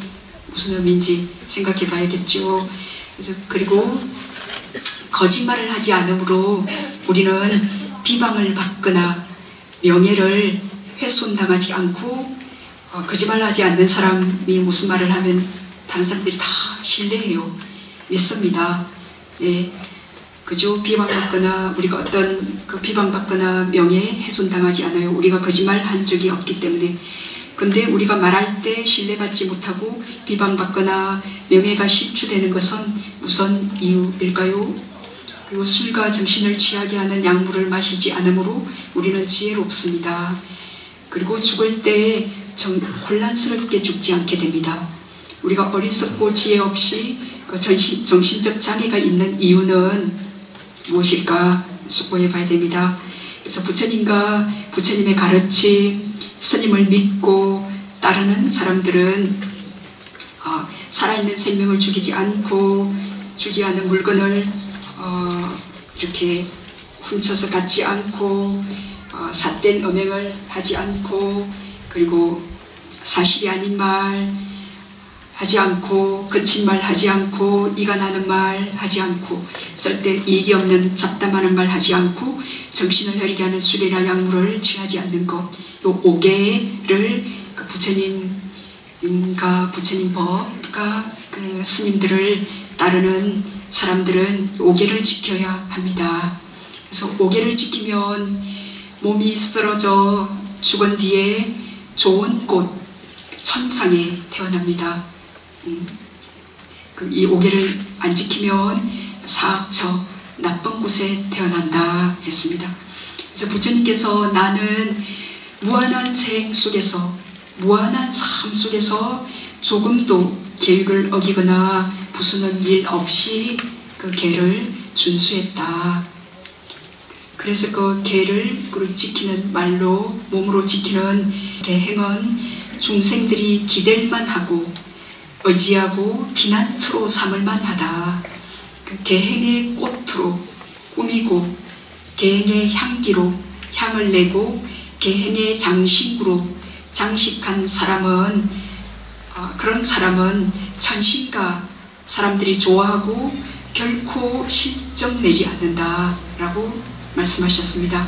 Speaker 1: 무슨 의미인지 생각해 봐야겠죠. 그리고 거짓말을 하지 않으므로 우리는 비방을 받거나 명예를 훼손당하지 않고, 거짓말하지 않는 사람이 무슨 말을 하면 다른 사람들이 다 신뢰해요. 믿습니다. 예, 그죠? 비방받거나 우리가 어떤 그 비방받거나 명예 훼손당하지 않아요. 우리가 거짓말한 적이 없기 때문에. 근데 우리가 말할 때 신뢰받지 못하고 비방받거나 명예가 실추되는 것은 무슨 이유일까요? 그리고 술과 정신을 취하게 하는 약물을 마시지 않으므로 우리는 지혜롭습니다. 그리고 죽을 때 혼란스럽게 죽지 않게 됩니다. 우리가 어리석고 지혜 없이 정신적 장애가 있는 이유는 무엇일까 숙고해 봐야 됩니다. 그래서 부처님과 부처님의 가르침, 스님을 믿고 따르는 사람들은 살아있는 생명을 죽이지 않고 주지 않은 물건을 이렇게 훔쳐서 갖지 않고 삿된 음행을 하지 않고, 그리고 사실이 아닌 말 하지 않고, 거짓말 하지 않고, 이가 나는 말 하지 않고, 쓸데 이익이 없는 잡담하는 말 하지 않고, 정신을 흐리게 하는 술이나 약물을 취하지 않는 것, 요 5개를 부처님과 부처님 법과 그 스님들을 따르는 사람들은 5개를 지켜야 합니다. 그래서 5개를 지키면 몸이 쓰러져 죽은 뒤에 좋은 곳, 천상에 태어납니다. 이 5개를 안 지키면 사악처, 나쁜 곳에 태어난다 했습니다. 그래서 부처님께서 나는 무한한 생 속에서, 무한한 삶 속에서 조금도 계율을 어기거나 부수는 일 없이 그 계를 준수했다. 그래서 그 계를 지키는 말로 몸으로 지키는 계행은 중생들이 기댈만 하고 의지하고 비난처로 삼을만 하다. 계행의 꽃으로 꾸미고 계행의 향기로 향을 내고 계행의 장식으로 장식한 사람은 그런 사람은 천신가 사람들이 좋아하고 결코 실적 내지 않는다 라고 말씀하셨습니다.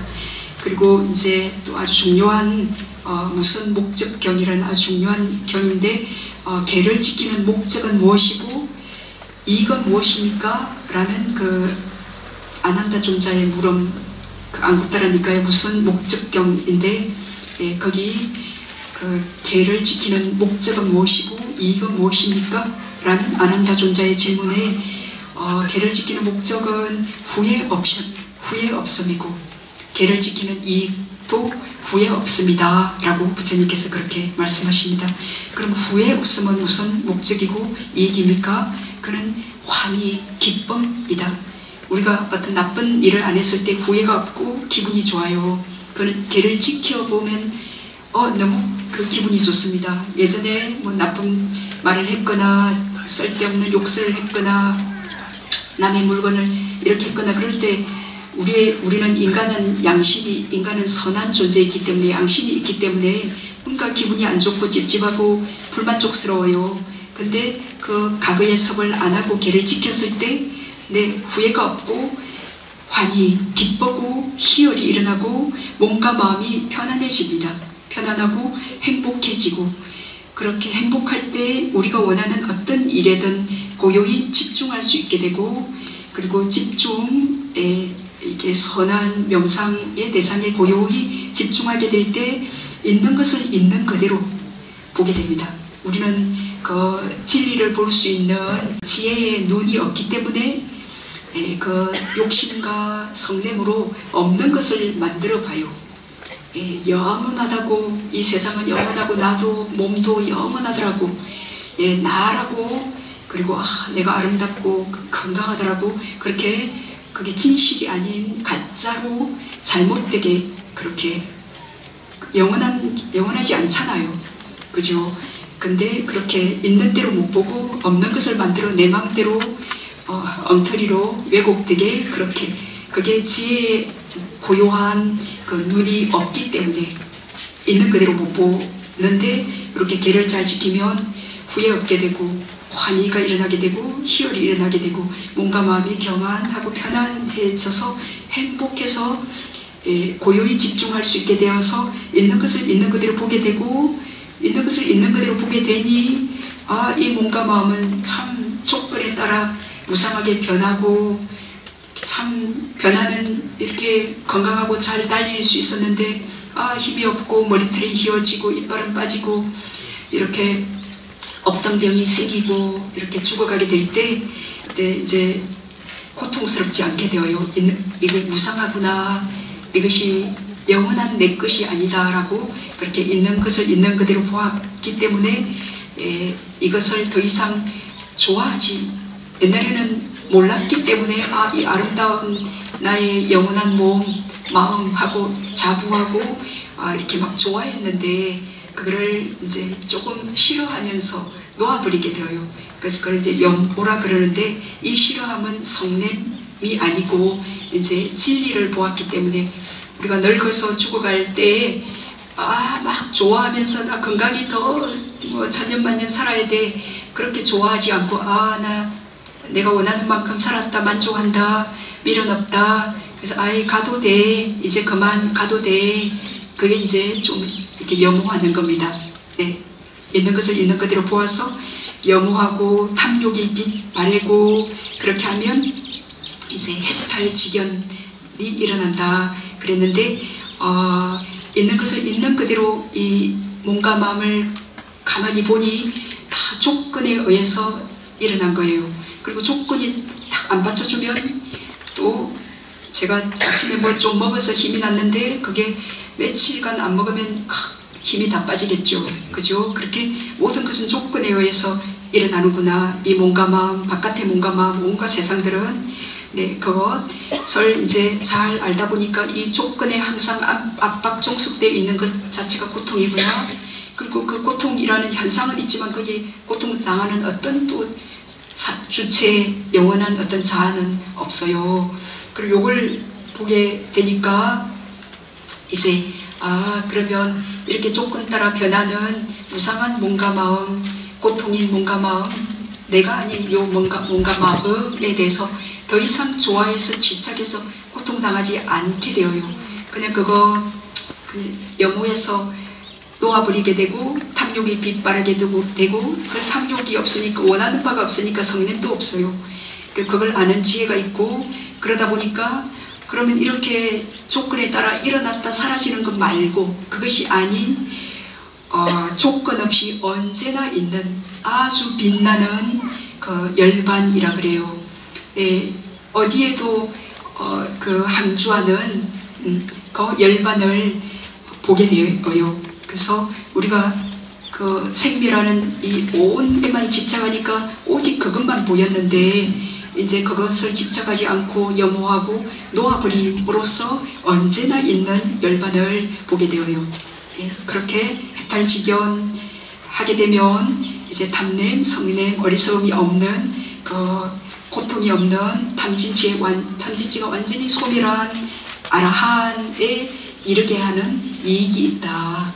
Speaker 1: 그리고 이제 또 아주 중요한 무슨 목적경이라는 아주 중요한 경인데 계를 지키는 목적은 무엇이고 이익은 무엇입니까? 라는 그 아난다존자의 물음, 그 안구따라니까의 무슨 목적경인데 거기 그 계를 지키는 목적은 무엇이고 이익은 무엇입니까? 라는 아난다존자의 질문에 계를 지키는 목적은 후회 없음이고 계를 지키는 이익도 후회 없습니다 라고 부처님께서 그렇게 말씀하십니다. 그럼 후회 없음은 무슨 목적이고 이익입니까? 그는 환희, 기쁨이다. 우리가 어떤 나쁜 일을 안 했을 때 후회가 없고 기분이 좋아요. 그는 계를 지켜보면 너무 그 기분이 좋습니다. 예전에 뭐 나쁜 말을 했거나 쓸데없는 욕설을 했거나 남의 물건을 이렇게 했거나 그럴 때 우리는 인간은 선한 존재이기 때문에 양심이 있기 때문에 뭔가 기분이 안 좋고 찝찝하고 불만족스러워요. 근데 그 과거의 섭을 안 하고 계를 지켰을 때 후회가 없고 환희, 기쁘고 희열이 일어나고 몸과 마음이 편안해집니다. 편안하고 행복해지고 그렇게 행복할 때 우리가 원하는 어떤 일에든 고요히 집중할 수 있게 되고 그리고 집중에 이게 선한 명상의 대상에 고요히 집중하게 될 때 있는 것을 있는 그대로 보게 됩니다. 우리는 그 진리를 볼 수 있는 지혜의 눈이 없기 때문에 그 욕심과 성냄으로 없는 것을 만들어 봐요. 영원하다고 이 세상은 영원하고 나도 몸도 영원하더라고. 나라고 그리고 내가 아름답고 건강하더라고. 그렇게 그게 진실이 아닌 가짜로 잘못되게 그렇게 영원하지 않잖아요. 그죠? 근데 그렇게 있는 대로 못 보고 없는 것을 만들어 내 마음대로 엉터리로 왜곡되게 그렇게 그게 지혜의 고요한 그 눈이 없기 때문에 있는 그대로 못 보는데 이렇게 계를 잘 지키면 후회 없게 되고 환희가 일어나게 되고 희열이 일어나게 되고 몸과 마음이 경안하고 편안해져서 행복해서 고요히 집중할 수 있게 되어서 있는 것을 있는 그대로 보게 되고 있는 것을 있는 그대로 보게 되니 이 몸과 마음은 참 족벌에 따라 무상하게 변하고 참 변하는 이렇게 건강하고 잘 달릴 수 있었는데 힘이 없고 머리털이 휘어지고 이빨은 빠지고 이렇게 없던 병이 생기고 이렇게 죽어가게 될 때 그때 이제 고통스럽지 않게 되어요. 이게 무상하구나. 이것이 영원한 내 것이 아니다라고 그렇게 있는 것을 있는 그대로 보았기 때문에 이것을 더 이상 좋아하지 옛날에는 몰랐기 때문에 이 아름다운 나의 영원한 몸, 마음하고 자부하고 이렇게 막 좋아했는데 그거를 이제 조금 싫어하면서 놓아버리게 되어요. 그래서 그걸 이제 염보라 그러는데 이 싫어함은 성냄이 아니고 이제 진리를 보았기 때문에 우리가 늙어서 죽어갈 때 막 좋아하면서 나 건강히 더 뭐 천년만년 살아야 돼 그렇게 좋아하지 않고 내가 원하는 만큼 살았다 만족한다 미련 없다 그래서 가도 돼 이제 그만 가도 돼 그게 이제 좀 이렇게 염호하는 겁니다. 있는 것을 있는 그대로 보아서 염호하고 탐욕이 바래고 그렇게 하면 이제 해탈지견이 일어난다 그랬는데 있는 것을 있는 그대로 이 몸과 마음을 가만히 보니 다 조건에 의해서 일어난 거예요. 그리고 조건이 딱 안 받쳐주면 또 제가 아침에 뭘 좀 먹어서 힘이 났는데 그게 며칠간 안 먹으면 힘이 다 빠지겠죠. 그죠? 그렇게 모든 것은 조건에 의해서 일어나는구나. 이 몸과 마음, 바깥의 몸과 마음, 온갖 세상들은 네, 그것을 이제 잘 알다 보니까 이 조건에 항상 압박 종속되어 있는 것 자체가 고통이구나. 그리고 그 고통이라는 현상은 있지만 거기에 고통당하는 어떤 또 주체, 영원한 어떤 자아는 없어요. 그리고 요걸 보게 되니까 이제 그러면 이렇게 조건 따라 변하는 무상한 몸과 마음, 고통인 몸과 마음, 내가 아닌 요 뭔가 마음에 대해서 더 이상 좋아해서 집착해서 고통당하지 않게 되어요. 그냥 그거 염호에서 놓아버리게 되고 탐욕이 빛바라게 되고 그 탐욕이 없으니까 원하는 바가 없으니까 성냄도 없어요. 그걸 아는 지혜가 있고 그러다 보니까 그러면 이렇게 조건에 따라 일어났다 사라지는 것 말고 그것이 아닌 조건 없이 언제나 있는 아주 빛나는 그 열반이라 그래요. 예, 어디에도 그 항주하는 그 열반을 보게 되어요. 그래서 우리가 그 생멸하는 이 온에만 집착하니까 오직 그것만 보였는데 이제 그것을 집착하지 않고 염호하고 놓아버림으로써 언제나 있는 열반을 보게 되어요. 예, 그렇게 해탈지견하게 되면 이제 탐냄, 성냄, 어리석음이 없는 그 고통이 없는 탐진치가 완전히 소멸한 아라한에 이르게 하는 이익이 있다.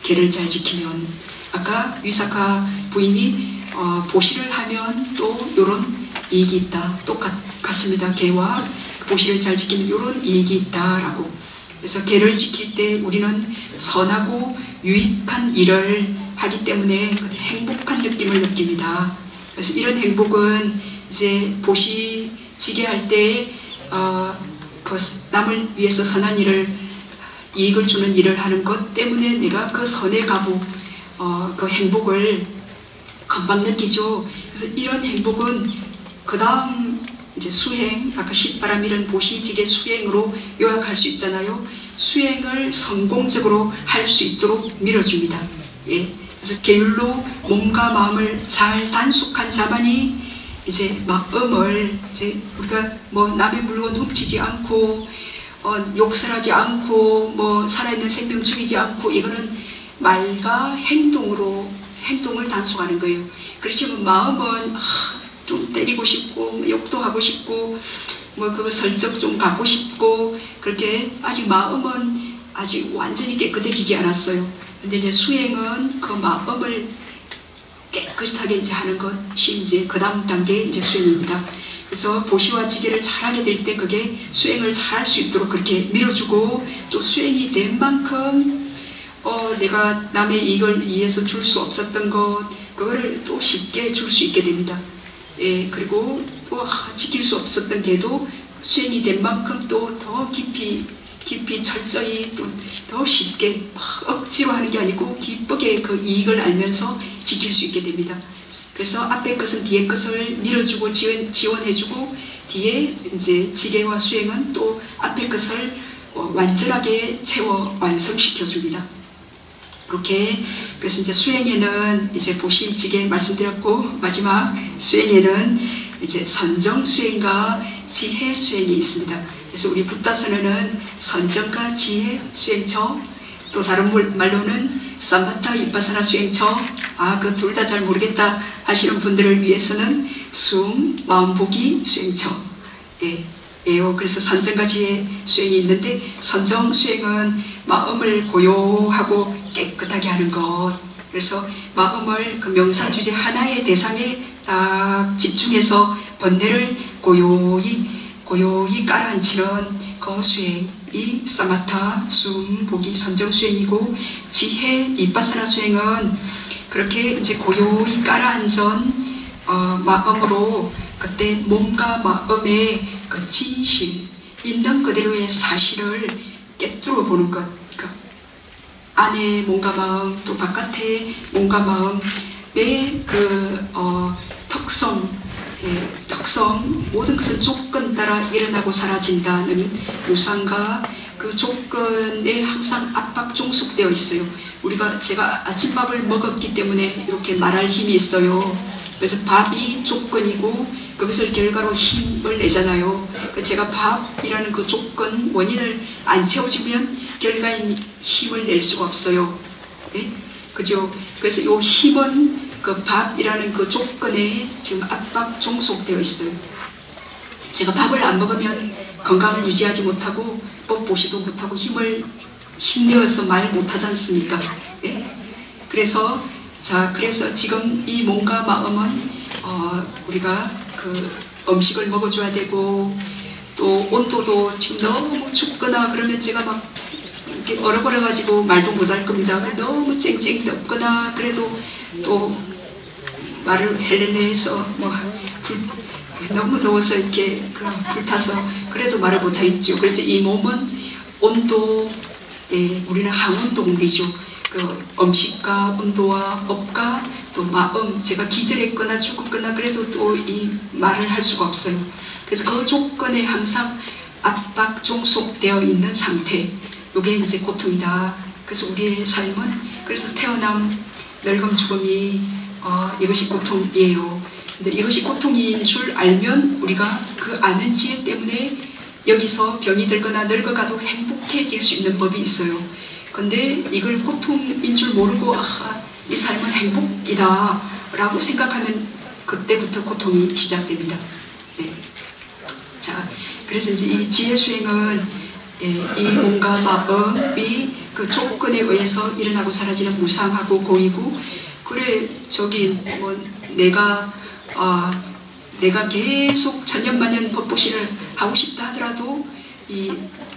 Speaker 1: 개를 잘 지키면 아까 위사카 부인이 보시를 하면 또 이런 이익이 있다. 똑같습니다. 개와 보시를 잘 지키면 이런 이익이 있다라고. 그래서 개를 지킬 때 우리는 선하고 유익한 일을 하기 때문에 행복한 느낌을 느낍니다. 그래서 이런 행복은 이제 보시 지게 할 때 그 남을 위해서 선한 일을 이익을 주는 일을 하는 것 때문에 내가 그 선의 가부 그 행복을 금방 느끼죠. 그래서 이런 행복은 그 다음 이제 수행, 아까 십바람 이런 보시직의 수행으로 요약할 수 있잖아요. 수행을 성공적으로 할 수 있도록 밀어줍니다. 예. 그래서 계율로 몸과 마음을 잘 단속한 자만이 이제 마음을 이제 우리가 뭐 남의 물건 훔치지 않고 욕설하지 않고 뭐 살아있는 생명 죽이지 않고 이거는 말과 행동을 단속하는 거예요. 그렇지만 마음은 좀 때리고 싶고 욕도 하고 싶고 뭐 그거 설적 좀 갖고 싶고 그렇게 아직 마음은 아직 완전히 깨끗해지지 않았어요. 근데 이제 수행은 그 마음을 깨끗하게 이제 하는 것이 이제 그 다음 단계 이제 수행입니다. 그래서 보시와 지게를 잘하게 될 때 그게 수행을 잘할 수 있도록 그렇게 밀어주고 또 수행이 된 만큼 내가 남의 이익을 위해서 줄 수 없었던 것 그거를 또 쉽게 줄 수 있게 됩니다. 예, 그리고 또 지킬 수 없었던 게도 수행이 된 만큼 또 더 깊이 철저히 또 더 쉽게 억지로 하는 게 아니고 기쁘게 그 이익을 알면서 지킬 수 있게 됩니다. 그래서 앞에 것은 뒤에 것을 밀어주고 지원해주고 뒤에 이제 지게와 수행은 또 앞에 것을 완전하게 채워 완성시켜줍니다. 그렇게 그래서 이제 수행에는 이제 보시 지게 말씀드렸고 마지막 수행에는 이제 선정 수행과 지혜 수행이 있습니다. 그래서 우리 붓다선언은 선정과 지혜 수행처 또 다른 말로는 삼바타 이빠사나 수행처 그 둘 다 잘 모르겠다 하시는 분들을 위해서는 숨, 마음보기 수행처 예요. 그래서 선정과 지혜 수행이 있는데 선정 수행은 마음을 고요하고 깨끗하게 하는 것 그래서 마음을 그 명상 주제 하나의 대상에 딱 집중해서 번뇌를 고요히 깔아앉히는 그 수행이 사마타, 숨, 보기, 선정 수행이고 지혜, 이빠사나 수행은 그렇게 이제 고요히 깔아앉은 마음으로 그때 몸과 마음의 그 진실, 있는 그대로의 사실을 깨뚫어 보는 것. 그 안에 몸과 마음, 또 바깥의 몸과 마음의 그 특성, 모든 것은 조건 따라 일어나고 사라진다는 유상과 그 조건에 항상 압박 종속되어 있어요. 제가 아침밥을 먹었기 때문에 이렇게 말할 힘이 있어요. 그래서 밥이 조건이고 그것을 결과로 힘을 내잖아요. 제가 밥이라는 그 조건, 원인을 안 채워주면 결과인 힘을 낼 수가 없어요. 네? 그죠? 그래서 이 힘은 그 밥이라는 그 조건에 지금 압박 종속되어 있어요. 제가 밥을 안 먹으면 건강을 유지하지 못하고 뻣뻣이도 못하고 힘내어서 말 못하지 않습니까? 네? 그래서 지금 이 몸과 마음은 우리가 그 음식을 먹어줘야 되고, 또 온도도 지금 너무 춥거나 그러면 제가 막 이렇게 얼어버려가지고 말도 못할 겁니다. 너무 쨍쨍 덥거나 그래도 또 말을 헬렐레해서 뭐 너무 더워서 이렇게 불타서 그래도 말을 못하겠죠. 그래서 이 몸은 온도, 우리는 항온동물이죠. 그 음식과 온도와 법과 또 마음, 제가 기절했거나 죽었거나 그래도 또 이 말을 할 수가 없어요. 그래서 그 조건에 항상 압박 종속되어 있는 상태, 이게 이제 고통이다. 그래서 우리의 삶은, 그래서 태어남, 늙음, 죽음이 이것이 고통이에요. 근데 이것이 고통인 줄 알면 우리가 그 아는 지혜 때문에 여기서 병이 들거나 늙어가도 행복해질 수 있는 법이 있어요. 근데 이걸 고통인 줄 모르고 이 삶은 행복이다 라고 생각하면 그때부터 고통이 시작됩니다. 네. 자, 그래서 이제 이 지혜 수행은 이 몸과 마음이 그 조건에 의해서 일어나고 사라지는 무상하고 고이고, 그래 저기 뭐 내가 계속 천년만년 법보시를 하고 싶다 하더라도 이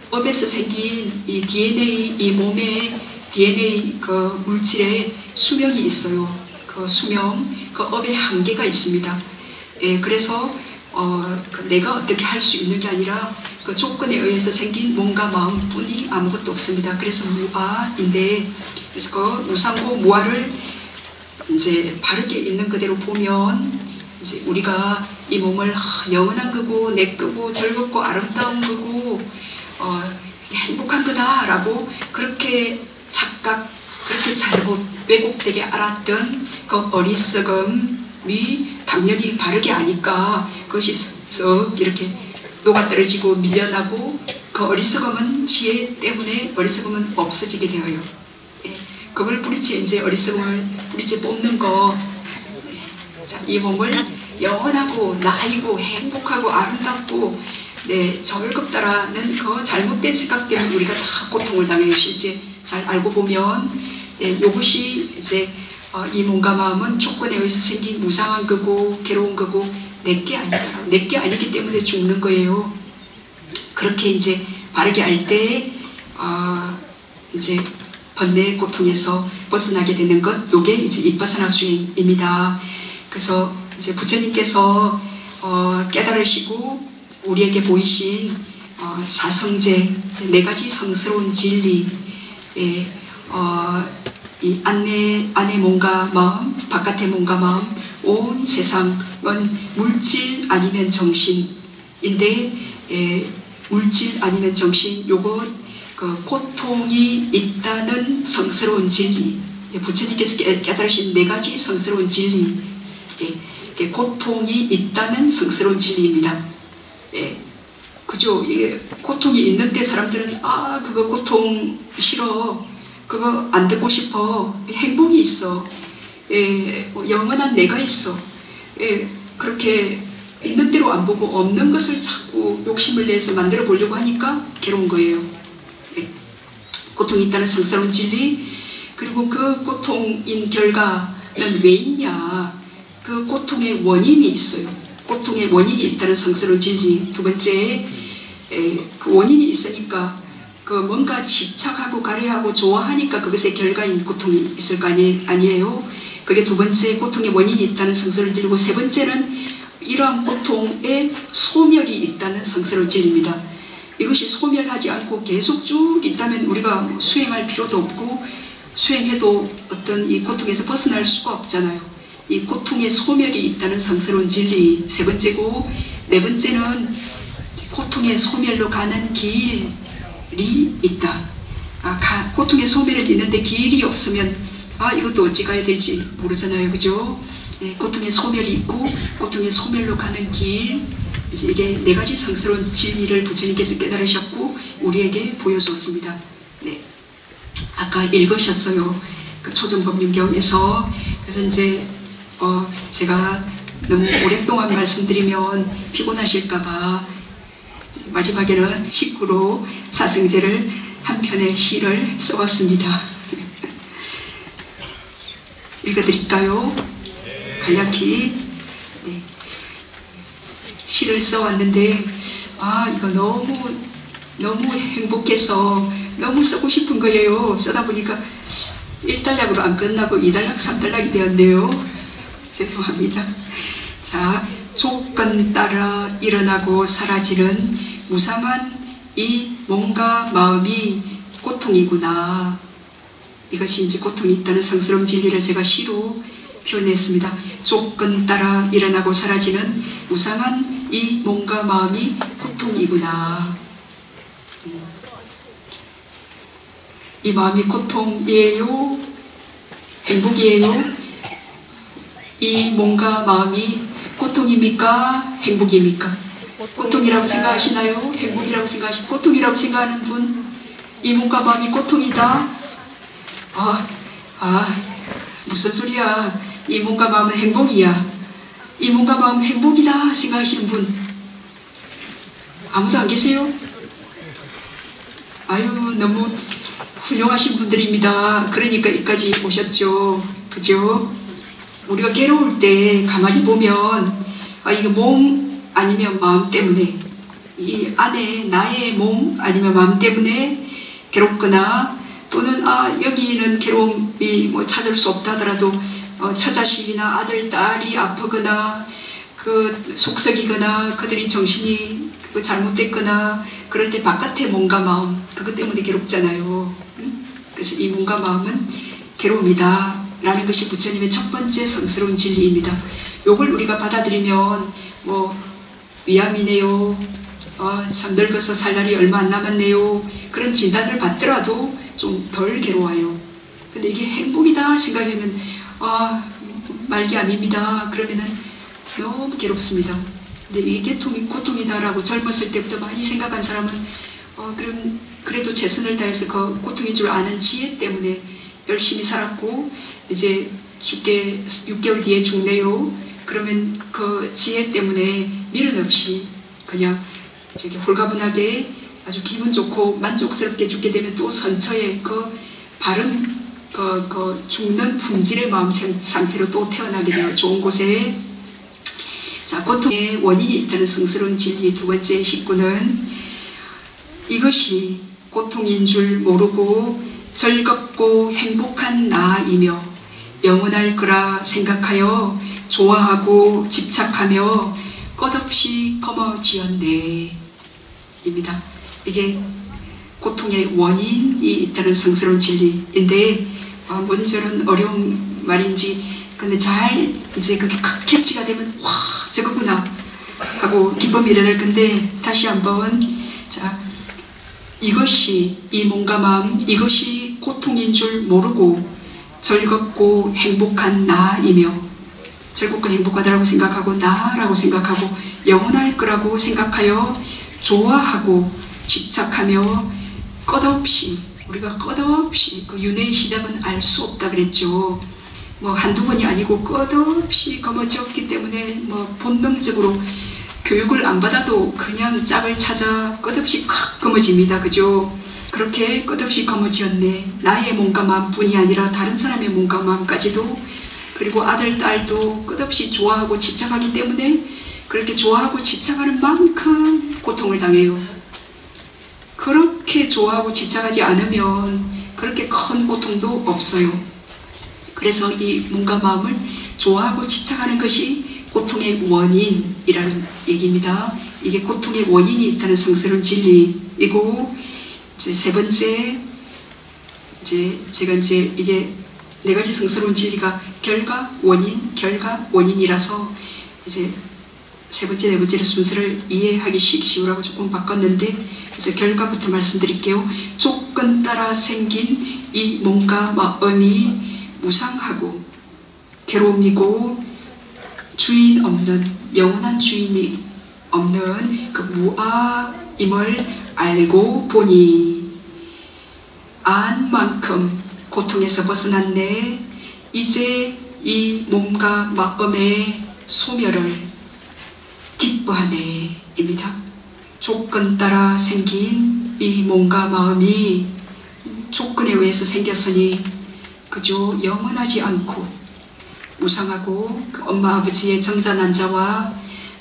Speaker 1: 업에서 생긴 이 DNA, 이 몸의 DNA 그 물질에 수명이 있어요. 그 수명, 그 업의 한계가 있습니다. 그래서 내가 어떻게 할 수 있는 게 아니라 그 조건에 의해서 생긴 몸과 마음뿐이 아무것도 없습니다. 그래서 무아인데, 그래서 그 무상고 무아를 이제 바르게 있는 그대로 보면 이제 우리가 이 몸을 영원한 거고 내 거고 즐겁고 아름다운 거고 행복한 거다라고 그렇게 그렇게 잘못 왜곡되게 알았던 그 어리석음이 당연히 바르게 아니까 그것이 썩 이렇게 녹아떨어지고 밀려나고, 그 어리석음은 지혜 때문에 어리석음은 없어지게 되어요. 그걸 뿌리째 이제 어리석음을 뿌리째 뽑는 거. 자, 이 몸을 영원하고 나이고 행복하고 아름답고 즐겁다라는 그 잘못된 생각 때문에 우리가 다 고통을 당해요. 실제 잘 알고 보면 이것이 이제 이 몸과 마음은 조건에 의해서 생긴 무상한 거고 괴로운 거고 내게 아니다. 내게 아니기 때문에 죽는 거예요. 그렇게 이제 바르게 알 때 이제 번뇌의 고통에서 벗어나게 되는 것, 요게 이제 윗바사나 수행입니다. 그래서 이제 부처님께서 깨달으시고 우리에게 보이신 사성제, 4가지 성스러운 진리, 이 안의 몸과 마음, 바깥의 몸과 마음, 온 세상은 물질 아니면 정신인데, 물질 아니면 정신, 요건 그 고통이 있다는 성스러운 진리, 부처님께서 깨달으신 4가지 성스러운 진리, 고통이 있다는 성스러운 진리입니다. 그죠? 이게 고통이 있는데 사람들은 그거 고통 싫어, 그거 안 듣고 싶어, 행복이 있어, 영원한 내가 있어, 그렇게 있는 대로 안 보고 없는 것을 자꾸 욕심을 내서 만들어 보려고 하니까 괴로운 거예요. 고통이 있다는 성스러운 진리, 그리고 그 고통인 결과는 왜 있냐, 그 고통의 원인이 있어요. 고통의 원인이 있다는 성스러운 진리. 두 번째, 그 원인이 있으니까 그 뭔가 집착하고 가려하고 좋아하니까 그것의 결과인 고통이 있을 거 아니에요. 그게 두 번째 고통의 원인이 있다는 성스러운 진리고, 세 번째는 이러한 고통의 소멸이 있다는 성스러운 진리입니다. 이것이 소멸하지 않고 계속 쭉 있다면 우리가 수행할 필요도 없고 수행해도 어떤 이 고통에서 벗어날 수가 없잖아요. 이 고통의 소멸이 있다는 성스러운 진리, 세 번째고, 네 번째는 고통의 소멸로 가는 길이 있다. 고통의 소멸은 있는데 길이 없으면 이것도 어찌 가야 될지 모르잖아요. 그죠? 고통의 소멸이 있고 고통의 소멸로 가는 길, 이제 이게 네 가지 성스러운 진리를 부처님께서 깨달으셨고 우리에게 보여주었습니다. 네. 아까 읽으셨어요. 그 초전법륜경에서. 그래서 이제 제가 너무 오랫동안 말씀드리면 피곤하실까봐 마지막에는 식구로 사승제를 한 편의 시를 써왔습니다. 읽어드릴까요? 간략히. 네. 시를 써왔는데 이거 너무 행복해서 너무 쓰고 싶은 거예요. 쓰다 보니까 1단락으로 안 끝나고 2단락, 3단락이 되었네요. 죄송합니다. 자, 조건 따라 일어나고 사라지는 무상한 이 몸과 마음이 고통이구나. 이것이 이제 고통이 있다는 성스러운 진리를 제가 시로 표현했습니다. 조건 따라 일어나고 사라지는 무상한 이 몸과 마음이 고통이구나. 이 마음이 고통이에요? 행복이에요? 이 몸과 마음이 고통입니까? 행복입니까? 고통이라고 생각하시나요? 행복이라고 생각하시나요? 고통이라고 생각하는 분? 이 몸과 마음이 고통이다? 무슨 소리야? 이 몸과 마음은 행복이야. 이 몸과 마음은 행복이다 생각하시는 분 아무도 안 계세요? 아유, 너무 훌륭하신 분들입니다. 그러니까 여기까지 오셨죠. 그죠? 우리가 괴로울 때 가만히 보면 이거 몸 아니면 마음 때문에, 이 안에 나의 몸 아니면 마음 때문에 괴롭거나, 또는 여기는 괴로움이 찾을 수 없다 하더라도 처자식이나 아들, 딸이 아프거나 속썩이거나 그들이 정신이 잘못됐거나 그럴 때 바깥의 몸과 마음, 그것 때문에 괴롭잖아요. 그래서 이 몸과 마음은 괴로움이다 라는 것이 부처님의 첫 번째 성스러운 진리입니다. 요걸 우리가 받아들이면 위암이네요, 참 늙어서 살 날이 얼마 안 남았네요, 그런 진단을 받더라도 좀 덜 괴로워요. 근데 이게 행복이다 생각하면 말기암입니다 그러면은 너무 괴롭습니다. 근데 이게 고통이다라고 젊었을 때부터 많이 생각한 사람은 그래도 최선을 다해서 그 고통인 줄 아는 지혜 때문에 열심히 살았고, 이제 6개월 뒤에 죽네요. 그러면 그 지혜 때문에 미련 없이 그냥 홀가분하게 아주 기분 좋고 만족스럽게 죽게 되면 또 선처의 바른 죽는 품질의 마음 상태로 또 태어나게 돼요. 좋은 곳에. 자, 고통의 원인이 있다는 성스러운 진리 두 번째 식구는 이것이 고통인 줄 모르고 즐겁고 행복한 나이며 영원할 거라 생각하여 좋아하고 집착하며 끝없이 거머쥐었네 입니다. 이게 고통의 원인이 있다는 성스러운 진리인데 뭔 저런 어려운 말인지, 근데 잘 이제 그게 캐치가 되면 저거구나 하고 기쁨이 일어날 건데, 다시 한번, 자, 이것이 이 몸과 마음, 이것이 고통인 줄 모르고 즐겁고 행복한 나이며, 즐겁고 행복하다라고 생각하고 나라고 생각하고 영원할 거라고 생각하여 좋아하고 집착하며 끝없이, 우리가 끝없이 그 윤회의 시작은 알 수 없다 그랬죠. 한두 번이 아니고 끝없이 거머쥐었기 때문에 본능적으로 교육을 안 받아도 그냥 짝을 찾아 끝없이 거머집니다. 그죠? 그렇게 끝없이 거머쥐었네. 나의 몸과 마음뿐이 아니라 다른 사람의 몸과 마음까지도, 그리고 아들, 딸도 끝없이 좋아하고 집착하기 때문에 그렇게 좋아하고 집착하는 만큼 고통을 당해요. 그렇게 좋아하고 집착하지 않으면 그렇게 큰 고통도 없어요. 그래서 이 몸과 마음을 좋아하고 집착하는 것이 고통의 원인이라는 얘기입니다. 이게 고통의 원인이 있다는 성스러운 진리이고, 이제 세 번째, 제가 이게 네 가지 성스러운 진리가 결과, 원인이라서 이제 세 번째, 네 번째 순서를 이해하기 쉬우라고 조금 바꿨는데, 그래서 결과부터 말씀드릴게요. 조건 따라 생긴 이 몸과 마음이 무상하고 괴로움이고 주인 없는, 영원한 주인이 없는 그 무아임을 알고 보니 안 만큼 고통에서 벗어났네. 이제 이 몸과 마음의 소멸을 기뻐하네 입니다. 조건 따라 생긴 이 몸과 마음이 조건에 의해서 생겼으니 그저 영원하지 않고 무상하고 그 엄마 아버지의 정자난자와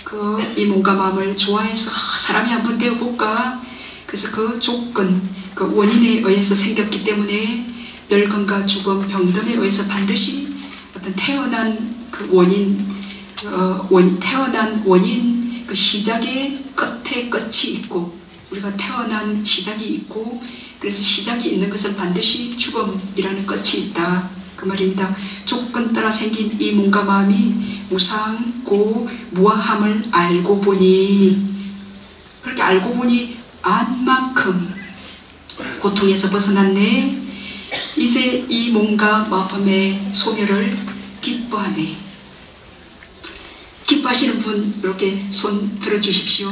Speaker 1: 그 이 몸과 마음을 좋아해서 사람이 한번 되어볼까, 그래서 그 조건, 그 원인에 의해서 생겼기 때문에 늙음과 죽음, 병듦에 의해서 반드시 어떤 태어난 그 원인, 태어난 원인, 그 시작의 끝에 끝이 있고, 우리가 태어난 시작이 있고, 그래서 시작이 있는 것은 반드시 죽음이라는 끝이 있다 그 말입니다. 조건 따라 생긴 이 몸과 마음이 무상고 무아함을 알고 보니, 그렇게 알고 보니 안 만큼 고통에서 벗어났네. 이제 이 몸과 마음의 소멸을 기뻐하네. 기뻐하시는 분 이렇게 손 들어주십시오.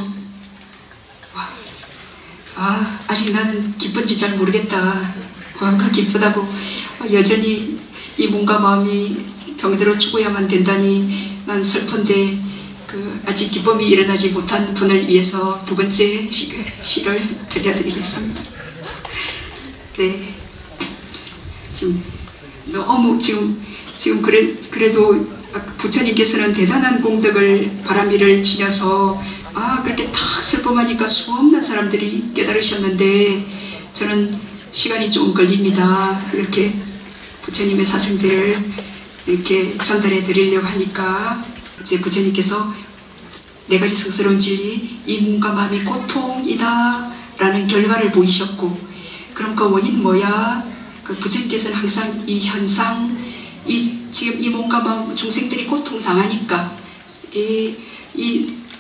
Speaker 1: 와, 아직 나는 기쁜지 잘 모르겠다. 그 기쁘다고 여전히 이 몸과 마음이 병들어 죽어야만 된다니 난 슬픈데, 그 아직 기쁨이 일어나지 못한 분을 위해서 두 번째 시를 들려드리겠습니다. 네, 지금 너무 지금 그래도 부처님께서는 대단한 공덕을 바람이를 지녀서 그렇게 다 슬픔하니까 수없는 사람들이 깨달으셨는데 저는 시간이 좀 걸립니다. 이렇게 부처님의 사생제를 이렇게 전달해 드리려고 하니까 이제 부처님께서 네 가지 성스러운 진리, 이 몸과 마음이 고통이다 라는 결과를 보이셨고, 그럼 그 원인 뭐야? 그 부처님께서는 항상 이 현상, 지금 이 몸과 마음 중생들이 고통당하니까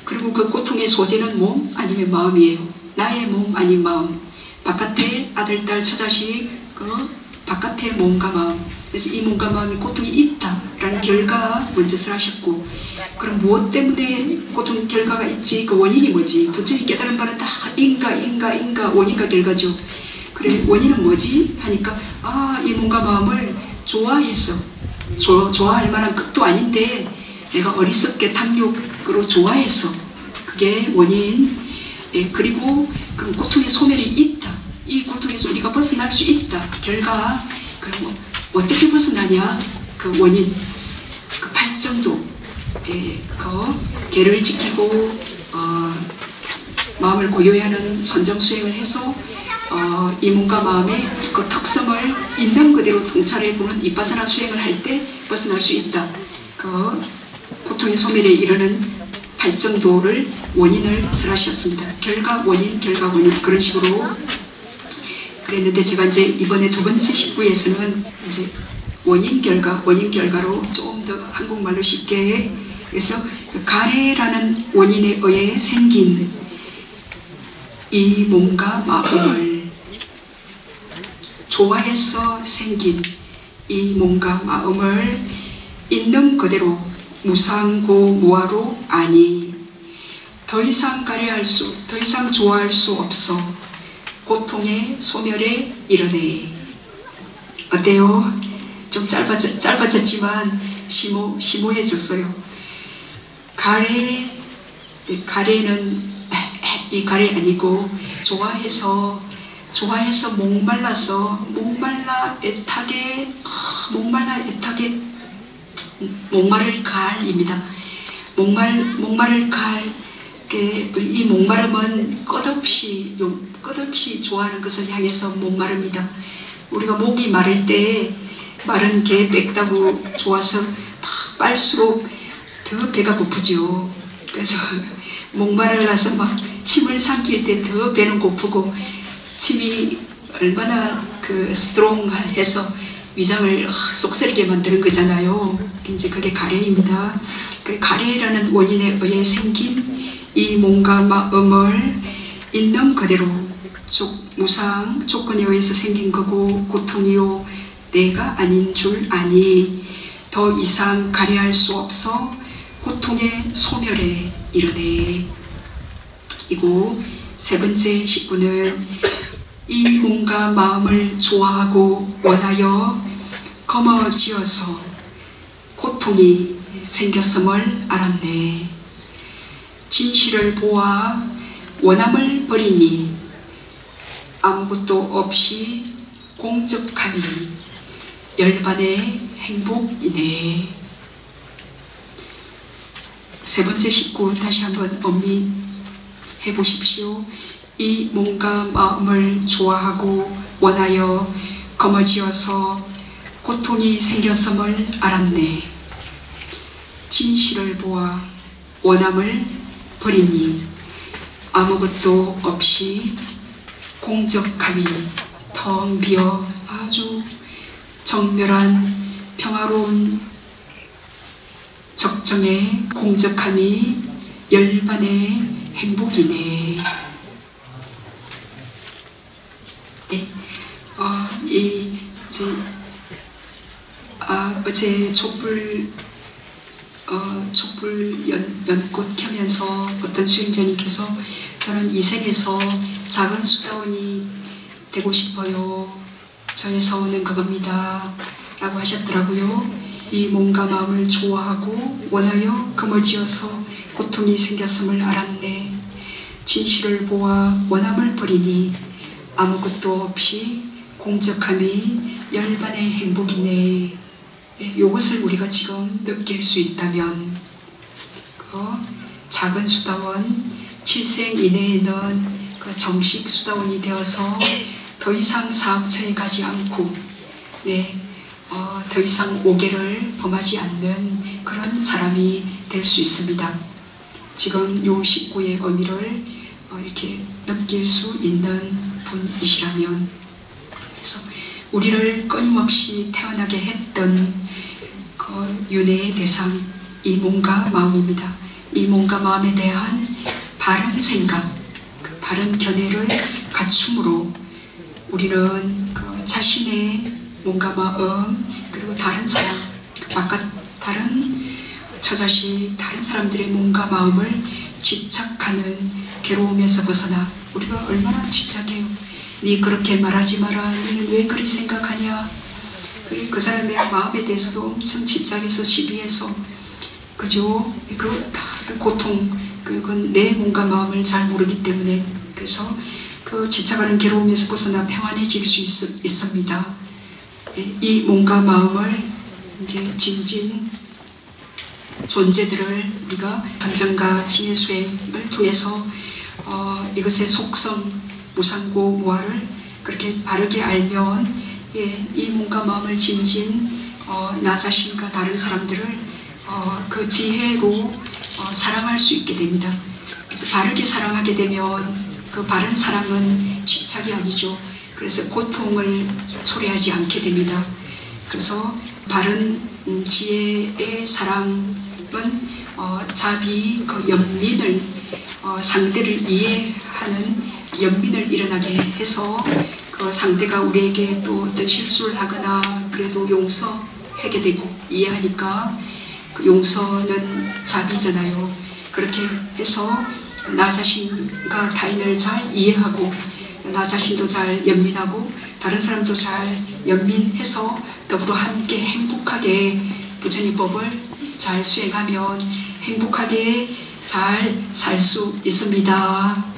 Speaker 1: 그리고 그 고통의 소재는 몸 아니면 마음이에요. 나의 몸 아닌 마음, 바깥에 아들, 딸, 처자식, 그 바깥의 몸과 마음, 그래서 이 몸과 마음이 고통이 있다라는 결과 먼저 하셨고, 그럼 무엇 때문에 고통 결과가 있지? 그 원인이 뭐지? 부처님 깨달은 바는 다 인과 원인과 결과죠. 그래, 원인은 뭐지? 하니까 이 몸과 마음을 좋아했어. 좋아할 만한 것도 아닌데 내가 어리석게 탐욕으로 좋아했어. 그게 원인. 그리고 그럼 고통의 소멸이 있다. 이 고통에서 우리가 벗어날 수 있다. 결과. 그럼 어떻게 벗어나냐? 그 원인. 그 발정도. 그 계를 지키고 마음을 고요히 하는 선정 수행을 해서 이 몸과 마음의 그 특성을 있는 그대로 통찰해보는 이빠사나 수행을 할 때 벗어날 수 있다. 그 고통의 소멸에 이르는 발정도를 원인을 설하셨습니다. 결과 원인 그런 식으로 그랬는데, 제가 이제 이번에 두 번째 19에서는 이제 원인 결과로 좀 더 한국말로 쉽게, 그래서 그 가래라는 원인에 의해 생긴 이 몸과 마음을, 좋아해서 생긴 이 몸과 마음을 있는 그대로 무상고 무아로 아니, 더 이상 더 이상 좋아할 수 없어 고통의 소멸에 이르네. 어때요? 좀 짧아졌지만 심오해졌어요. 가래는 이 가래 아니고 좋아해서 목말라 애타게 목마를 갈입니다. 목마를 갈. 이 목마름은 끝없이 좋아하는 것을 향해서 목마릅니다. 우리가 목이 마를 때 마른 개 뺏다고 좋아서 막 빨수록 더 배가 고프죠. 그래서 목마르라서 막 침을 삼킬 때 더 배는 고프고, 침이 얼마나 그 스트롱해서 위장을 쏙쓰리게 만드는 거잖아요. 이제 그게 가래입니다. 가래라는 원인에 의해 생긴 이 몸과 마음을 있는 그대로 무상 조건에 의해서 생긴 거고 고통이요 내가 아닌 줄 아니, 더 이상 가려할 수 없어 고통의 소멸에 이르네. 이고 세 번째 식구는 이 몸과 마음을 좋아하고 원하여 거머쥐어서 고통이 생겼음을 알았네. 진실을 보아 원함을 버리니 아무것도 없이 공적함이 열반의 행복이네. 세 번째 식구 다시 한번 음미해 보십시오. 이 몸과 마음을 좋아하고 원하여 거머쥐어서 고통이 생겼음을 알았네. 진실을 보아 원함을 버리니 아무것도 없이 공적함이 텅 비어 아주 정멸한 평화로운 적정의 공적함이 열반의 행복이네. 네. 어제 촛불 연꽃 켜면서 어떤 수행자님께서 저는 이 생에서 작은 수다원이 되고 싶어요. 저의 서원은 그겁니다. 라고 하셨더라고요. 이 몸과 마음을 좋아하고 원하여 거머쥐어서 고통이 생겼음을 알았네. 진실을 보아 원함을 버리니 아무것도 없이 공적함이 열반의 행복이네. 이것을 우리가 지금 느낄 수 있다면 작은 수다원 7생 이내에는 정식 수다원이 되어서 더 이상 사업처에 가지 않고 더 이상 오계를 범하지 않는 그런 사람이 될 수 있습니다. 지금 요 식구의 의미를 이렇게 느낄 수 있는 분이시라면, 그래서 우리를 끊임없이 태어나게 했던 그 윤회의 대상, 이 몸과 마음입니다. 이 몸과 마음에 대한 바른 생각, 그 바른 견해를 갖춤으로 우리는 그 자신의 몸과 마음, 그리고 다른 사람, 다른 저자식, 다른 사람들의 몸과 마음을 집착하는 괴로움에서 벗어나, 우리가 얼마나 집착해요. 네 그렇게 말하지 마라. 너는 왜 그리 생각하냐. 그리고 그 사람의 마음에 대해서도 엄청 집착해서 시비해서, 그죠? 다 고통, 그건 내 몸과 마음을 잘 모르기 때문에. 그래서 그 집착하는 괴로움에서 벗어나 평안해질 수 있습니다. 이 몸과 마음을 이제 진진 존재들을 우리가 전정과 지혜 수행을 통해서 이것의 속성, 무상고 무아를 그렇게 바르게 알면 이 몸과 마음을 진진 나 자신과 다른 사람들을 그 지혜로 사랑할 수 있게 됩니다. 그래서 바르게 사랑하게 되면 그 바른 사랑은 집착이 아니죠. 그래서 고통을 초래하지 않게 됩니다. 그래서 바른 지혜의 사랑은 자비, 그 연민을 상대를 이해하는 연민을 일어나게 해서 그 상대가 우리에게 또 어떤 실수를 하거나 그래도 용서하게 되고 이해하니까 그 용서는 자비잖아요. 그렇게 해서 나 자신과 타인을 잘 이해하고 나 자신도 잘 연민하고 다른 사람도 잘 연민해서 더불어 함께 행복하게 부처님법을 잘 수행하면 행복하게 잘 살 수 있습니다.